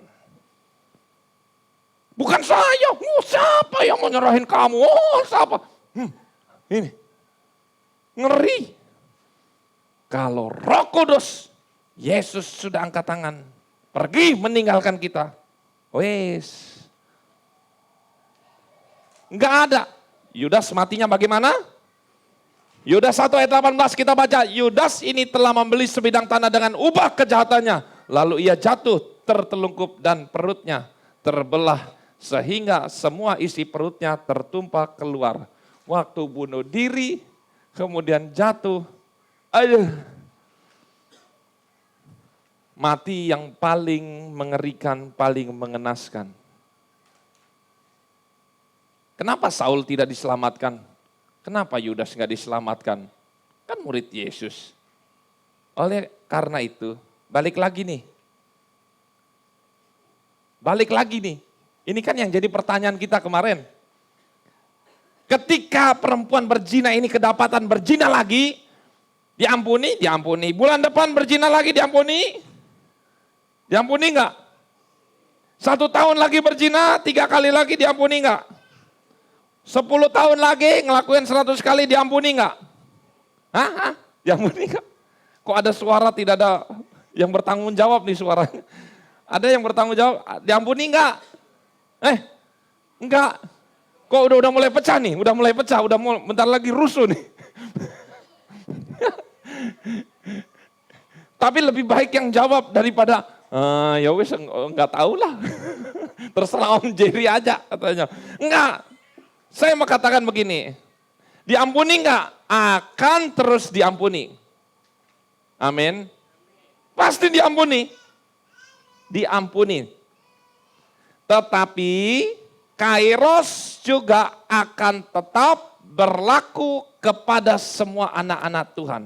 [SPEAKER 5] Bukan saya, siapa yang mau nyerahin kamu? Siapa? Ini, ngeri. Kalau Roh Kudus, Yesus sudah angkat tangan, pergi meninggalkan kita. Wes. Enggak ada. Yudas matinya bagaimana? Yudas 1 ayat 18 kita baca, Yudas ini telah membeli sebidang tanah dengan upah kejahatannya. Lalu ia jatuh tertelungkup dan perutnya terbelah sehingga semua isi perutnya tertumpah keluar. Waktu bunuh diri, kemudian jatuh. Mati yang paling mengerikan, paling mengenaskan. Kenapa Saul tidak diselamatkan? Kenapa Yudas nggak diselamatkan? Kan murid Yesus. Oleh karena itu, balik lagi nih. Ini kan yang jadi pertanyaan kita kemarin. Ketika perempuan berzina ini kedapatan berzina lagi, diampuni. Bulan depan berzina lagi, diampuni nggak? 1 tahun lagi berzina, 3 kali lagi diampuni nggak? 10 tahun lagi ngelakuin 100 kali diampuni nggak? Diampuni nggak? Kok ada suara tidak ada yang bertanggung jawab nih suaranya? Ada yang bertanggung jawab, diampuni nggak? Enggak. Kok udah mulai pecah nih? Udah mulai pecah, bentar lagi rusuh nih. Tapi lebih baik yang jawab daripada, ya wes enggak tahu lah. Terserah Om Jerry aja katanya. Enggak. Saya mau katakan begini, diampuni enggak? Akan terus diampuni. Amin. Pasti diampuni. Tetapi Kairos juga akan tetap berlaku kepada semua anak-anak Tuhan.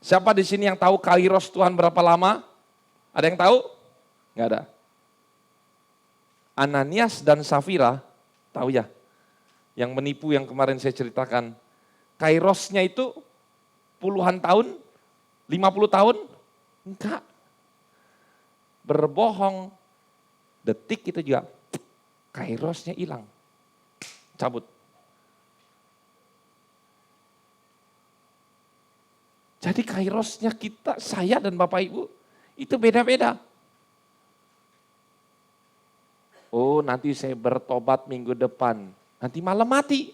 [SPEAKER 5] Siapa di sini yang tahu Kairos Tuhan berapa lama? Ada yang tahu? Enggak ada. Ananias dan Safira, tahu ya? Yang menipu yang kemarin saya ceritakan. Kairosnya itu puluhan tahun, 50 tahun? Enggak. Berbohong, detik itu juga, kairosnya hilang. Cabut. Jadi kairosnya kita, saya dan Bapak Ibu, itu beda-beda. Oh nanti saya bertobat minggu depan. Nanti malam mati.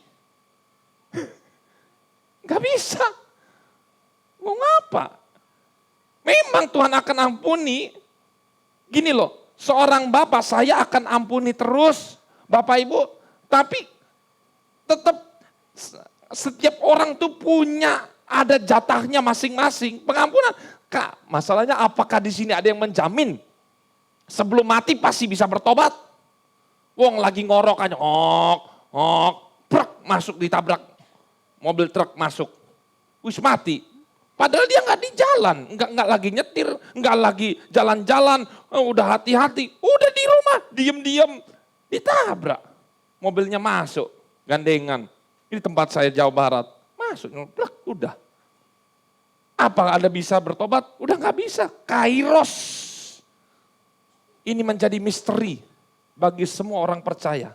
[SPEAKER 5] Gak bisa. Mau ngapa? Memang Tuhan akan ampuni. Gini loh, seorang bapak saya akan ampuni terus. Bapak Ibu, tapi tetap setiap orang tuh punya ada jatahnya masing-masing. Pengampunan. Kak, masalahnya apakah di sini ada yang menjamin sebelum mati pasti bisa bertobat? Wong lagi ngorok aja, truk masuk ditabrak, mobil truk masuk, wis mati. Padahal dia nggak di jalan, nggak lagi nyetir, nggak lagi jalan-jalan, udah hati-hati, udah di rumah, diem-diem ditabrak, mobilnya masuk, gandengan. Ini tempat saya Jawa Barat, masuk, udah. Apa Anda bisa bertobat? Udah nggak bisa. Kairos ini menjadi misteri bagi semua orang percaya.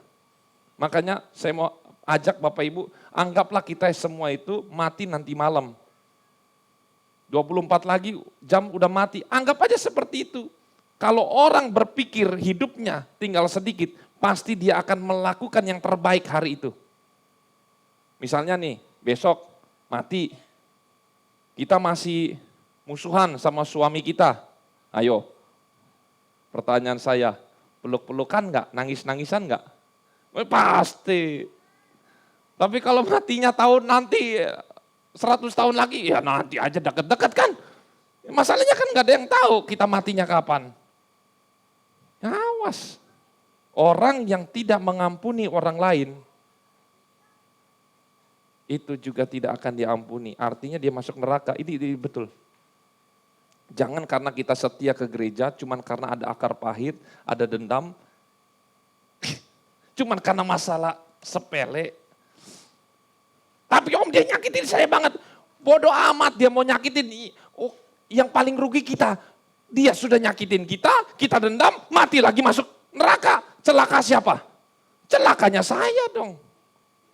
[SPEAKER 5] Makanya saya mau ajak Bapak Ibu, anggaplah kita semua itu mati nanti malam. 24 lagi jam udah mati, anggap aja seperti itu. Kalau orang berpikir hidupnya tinggal sedikit, pasti dia akan melakukan yang terbaik hari itu. Misalnya nih, besok mati, kita masih musuhan sama suami kita. Ayo, pertanyaan saya, peluk-pelukan enggak? Nangis-nangisan enggak? Pasti. Tapi kalau matinya tahun nanti 100 tahun lagi, ya nanti aja deket-deket kan. Masalahnya kan gak ada yang tahu kita matinya kapan. Ya, awas. Orang yang tidak mengampuni orang lain, itu juga tidak akan diampuni. Artinya dia masuk neraka, ini betul. Jangan karena kita setia ke gereja, cuman karena ada akar pahit, ada dendam. Cuman karena masalah sepele. Tapi om dia nyakitin saya banget. Bodoh amat dia mau nyakitin. Oh, yang paling rugi kita. Dia sudah nyakitin kita dendam, mati lagi masuk neraka. Celaka siapa? Celakanya saya dong.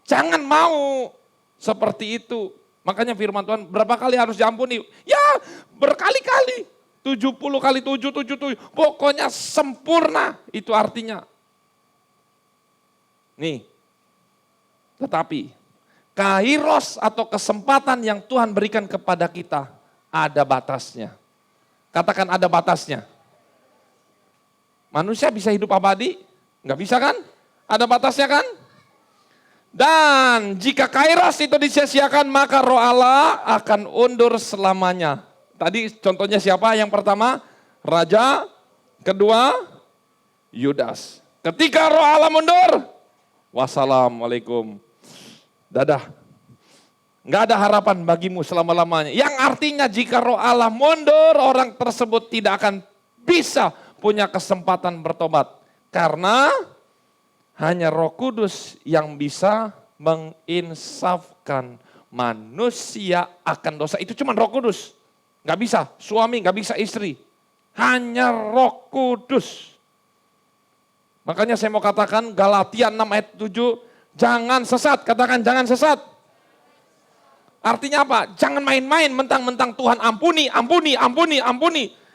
[SPEAKER 5] Jangan mau seperti itu. Makanya firman Tuhan berapa kali harus diampuni? Ya berkali-kali. 70 kali 7, 7. Pokoknya sempurna itu artinya. Nih, tetapi kairos atau kesempatan yang Tuhan berikan kepada kita ada batasnya. Katakan ada batasnya. Manusia bisa hidup abadi? Enggak bisa kan? Ada batasnya kan? Dan jika kairos itu disia-siakan maka roh Allah akan undur selamanya. Tadi contohnya siapa? Yang pertama raja, kedua Yudas. Ketika roh Allah mundur, wassalamualaikum. Dadah. Enggak ada harapan bagimu selama-lamanya. Yang artinya jika roh Allah mundur, orang tersebut tidak akan bisa punya kesempatan bertobat. Karena hanya Roh Kudus yang bisa menginsafkan manusia akan dosa. Itu cuma Roh Kudus. Enggak bisa suami, enggak bisa istri. Hanya Roh Kudus. Makanya saya mau katakan Galatia 6 ayat 7, jangan sesat. Katakan jangan sesat. Artinya apa? Jangan main-main mentang-mentang Tuhan ampuni.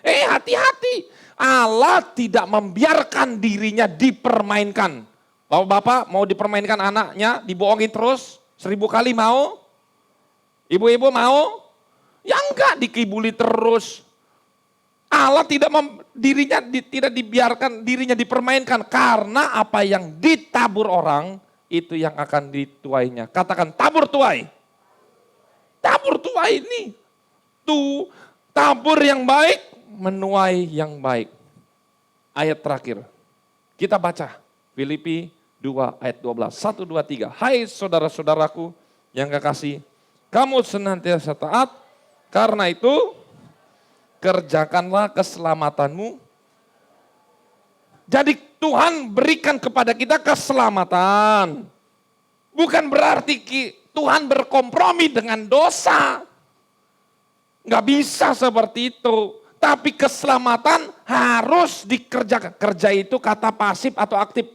[SPEAKER 5] Hati-hati. Allah tidak membiarkan dirinya dipermainkan. Bapak-bapak mau dipermainkan anaknya, dibohongin terus 1000 kali mau? Ibu-ibu mau? Ya enggak, dikibuli terus. Allah tidak dibiarkan dirinya dipermainkan karena apa yang ditabur orang itu yang akan dituainya. Katakan tabur tuai. Tabur tuai ini. Tuh tabur yang baik menuai yang baik. Ayat terakhir. Kita baca Filipi 2 ayat 12. 1, 2, 3. Hai saudara-saudaraku yang kekasih, kamu senantiasa taat, karena itu kerjakanlah keselamatanmu. Jadi Tuhan berikan kepada kita keselamatan. Bukan berarti Tuhan berkompromi dengan dosa. Nggak bisa seperti itu. Tapi keselamatan harus dikerjakan. Kerja itu kata pasif atau aktif?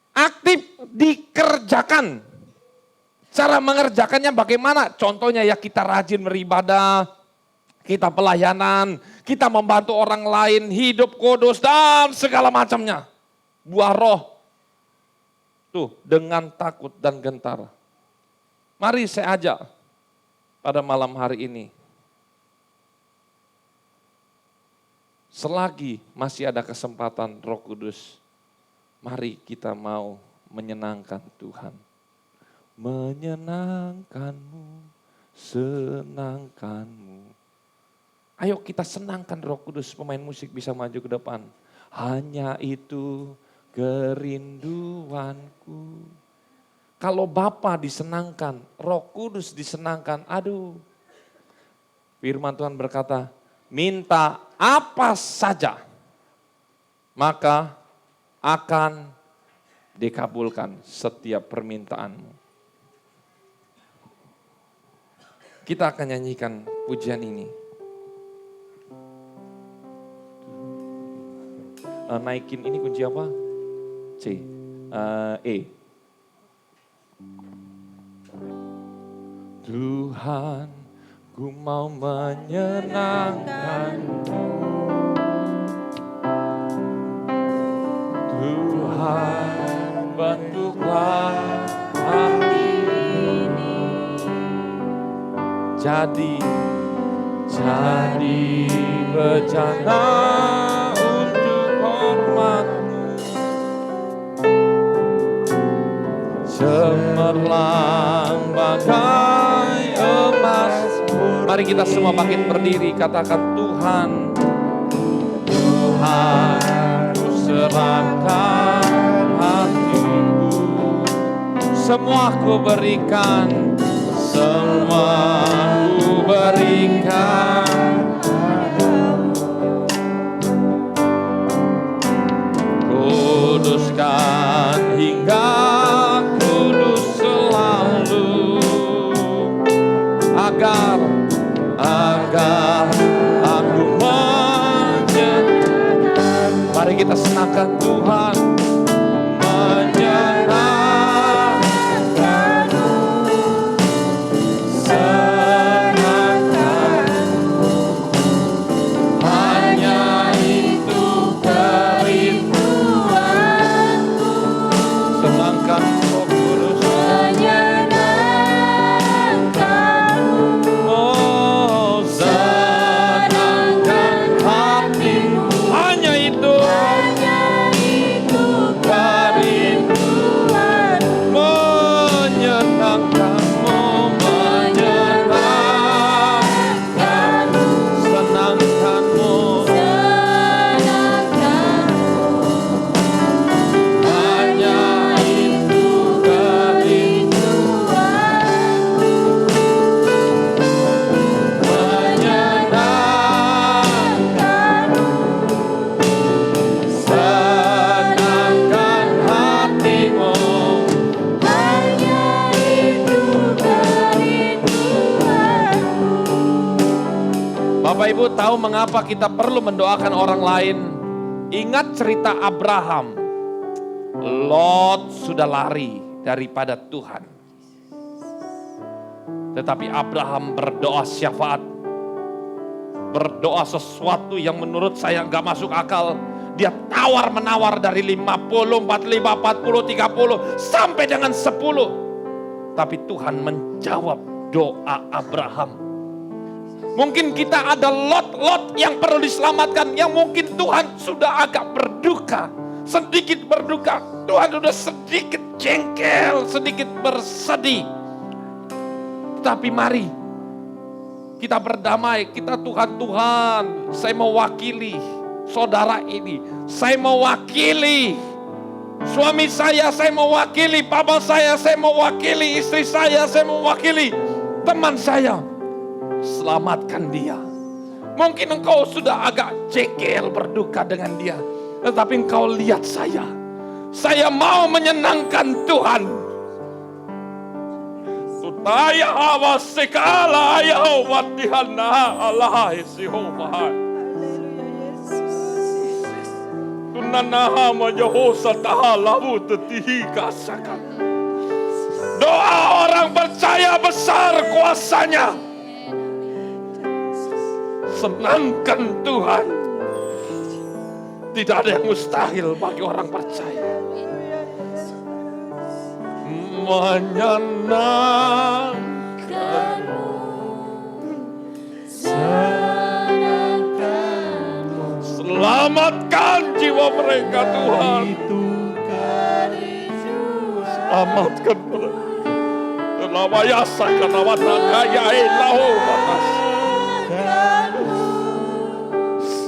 [SPEAKER 5] Aktif dikerjakan. Cara mengerjakannya bagaimana? Contohnya ya kita rajin beribadah, kita pelayanan, kita membantu orang lain, hidup kudus dan segala macamnya. Buah roh. Tuh dengan takut dan gentar. Mari saya ajak pada malam hari ini. Selagi masih ada kesempatan Roh Kudus, mari kita mau menyenangkan Tuhan. Menyenangkanmu, senangkanmu. Ayo kita senangkan Roh Kudus, pemain musik bisa maju ke depan. Hanya itu kerinduanku. Kalau Bapa disenangkan, Roh Kudus disenangkan, aduh. Firman Tuhan berkata, minta apa saja, maka akan dikabulkan setiap permintaanmu. Kita akan nyanyikan pujian ini. Naikin ini kunci apa? C. E. Tuhan, ku mau menyenangkanmu. Tuhan, bentuklah hati ini. Jadi bejana untuk hormat-Mu. cemerlang bagai emas. Mari kita semua bangkit berdiri, katakan Tuhan, Tuhan, ku serahkan hatiku, semua ku berikan, semua ku berikan. Kuduskan hingga kudus selalu, agar aku menyenangkan. Mari kita senangkan Tuhan, menyenangkanmu, senangkanmu, hanya itu kerinduanku. Senangkan Roh Kudus, oh senangkan hatimu, hanya itu kerinduanmu, menyenangkanmu, menyenangkanmu, senangkanmu, hanya itu kerinduanmu, menyenangkanmu, senangkan hatimu, hanya itu kerinduanmu. Bapak Ibu tahu mengapa kita perlu mendoakan orang lain? Ingat cerita Abraham. Lot sudah lari daripada Tuhan. Tetapi Abraham berdoa syafaat. Berdoa sesuatu yang menurut saya gak masuk akal. Dia tawar-menawar dari 50, 45, 40, 30 sampai dengan 10. Tapi Tuhan menjawab doa Abraham. Mungkin kita ada lot-lot yang perlu diselamatkan, yang mungkin Tuhan sudah agak berduka, sedikit berduka. Tuhan sudah sedikit jengkel, sedikit bersedih. Tapi mari kita berdamai, kita Tuhan, saya mewakili saudara ini, saya mewakili suami saya mewakili papa saya mewakili istri saya mewakili teman saya. Selamatkan dia. Mungkin engkau sudah agak jengkel berduka dengan dia, tetapi engkau lihat saya mau menyenangkan Tuhan. Supaya awas sekala Yahweh Tuhan Allah Yehova. Tunanaha majohosa tahalahu tetihi kasakan. Doa orang percaya besar kuasanya. Senangkan Tuhan. Tidak ada yang mustahil bagi orang percaya. Menyenangkanmu, senangkanmu, selamatkan jiwa mereka Tuhan. Selamatkan mereka. Lawayasa kanawata kaya elahu batas.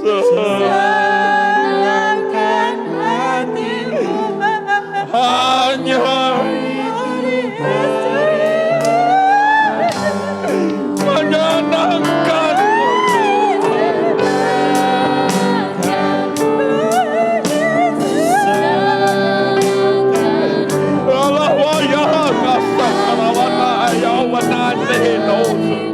[SPEAKER 5] Senangkan hatimu, hanya menyenangkanmu. Allah wayah kasah karawana ayawana nehidosu.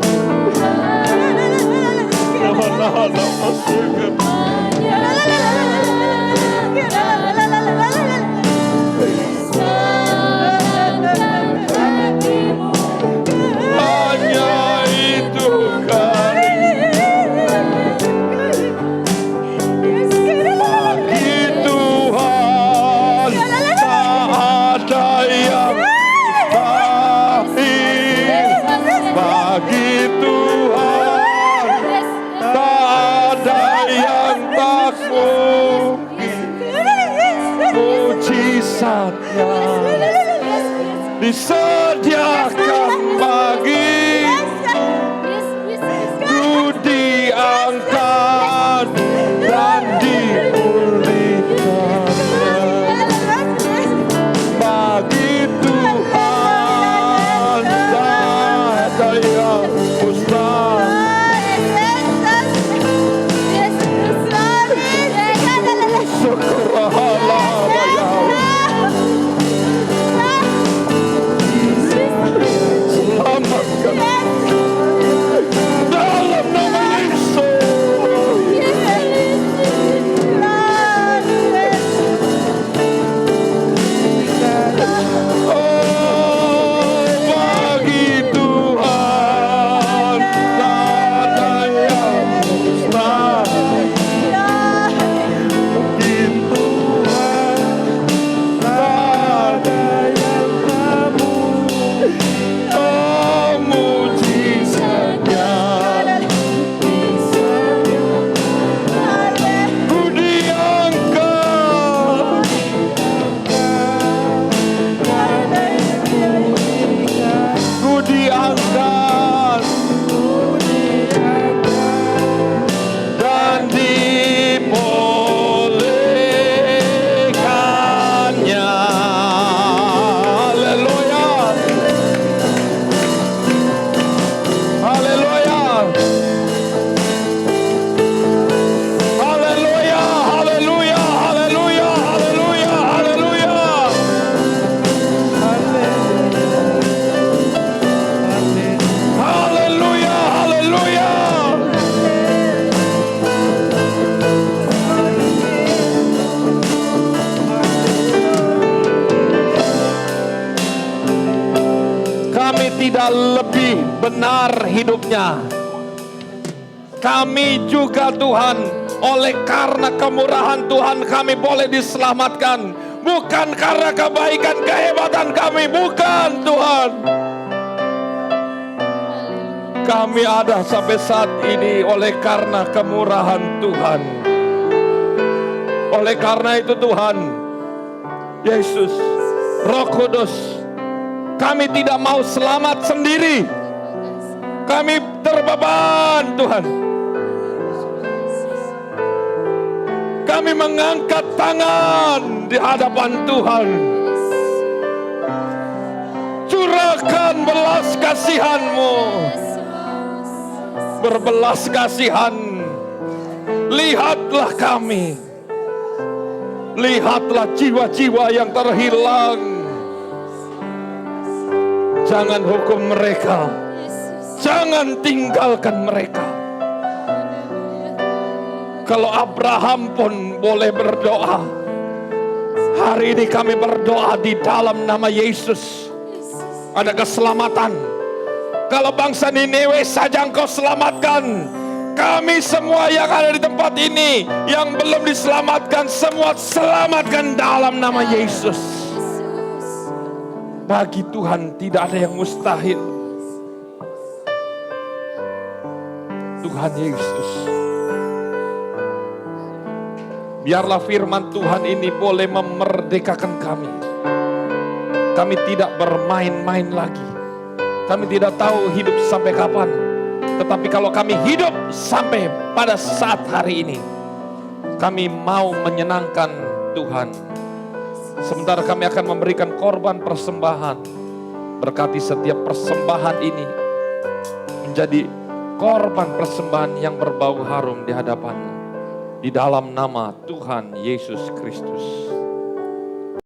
[SPEAKER 5] Hanya itu kan bagi Tuhan tak ada yang mustahil. Bagi Tuhan tak ada yang tak mungkin. Mujizatnya disediakan bagi ku, diangkat dan dipulihkan bagi Tuhan tak ada yang tidak lebih benar hidupnya. Kami juga Tuhan, oleh karena kemurahan Tuhan kami boleh diselamatkan. Bukan karena kebaikan kehebatan kami, bukan Tuhan. Kami ada sampai saat ini oleh karena kemurahan Tuhan. Oleh karena itu Tuhan, Yesus, Roh Kudus, kami tidak mau selamat sendiri. Kami terbeban Tuhan. Kami mengangkat tangan di hadapan Tuhan. Curahkan belas kasihan-Mu. Berbelas kasihan. Lihatlah kami. Lihatlah jiwa-jiwa yang terhilang. Jangan hukum mereka. Jangan tinggalkan mereka. Kalau Abraham pun boleh berdoa, hari ini kami berdoa di dalam nama Yesus. Ada keselamatan. Kalau bangsa Niniwe saja Engkau selamatkan, kami semua yang ada di tempat ini, yang belum diselamatkan, semua selamatkan dalam nama Yesus. Bagi Tuhan tidak ada yang mustahil. Tuhan Yesus, biarlah firman Tuhan ini boleh memerdekakan kami. Kami tidak bermain-main lagi. Kami tidak tahu hidup sampai kapan. Tetapi kalau kami hidup sampai pada saat hari ini, kami mau menyenangkan Tuhan. Sementara kami akan memberikan korban persembahan. Berkati setiap persembahan ini menjadi korban persembahan yang berbau harum di hadapan-Mu. Di dalam nama Tuhan Yesus Kristus.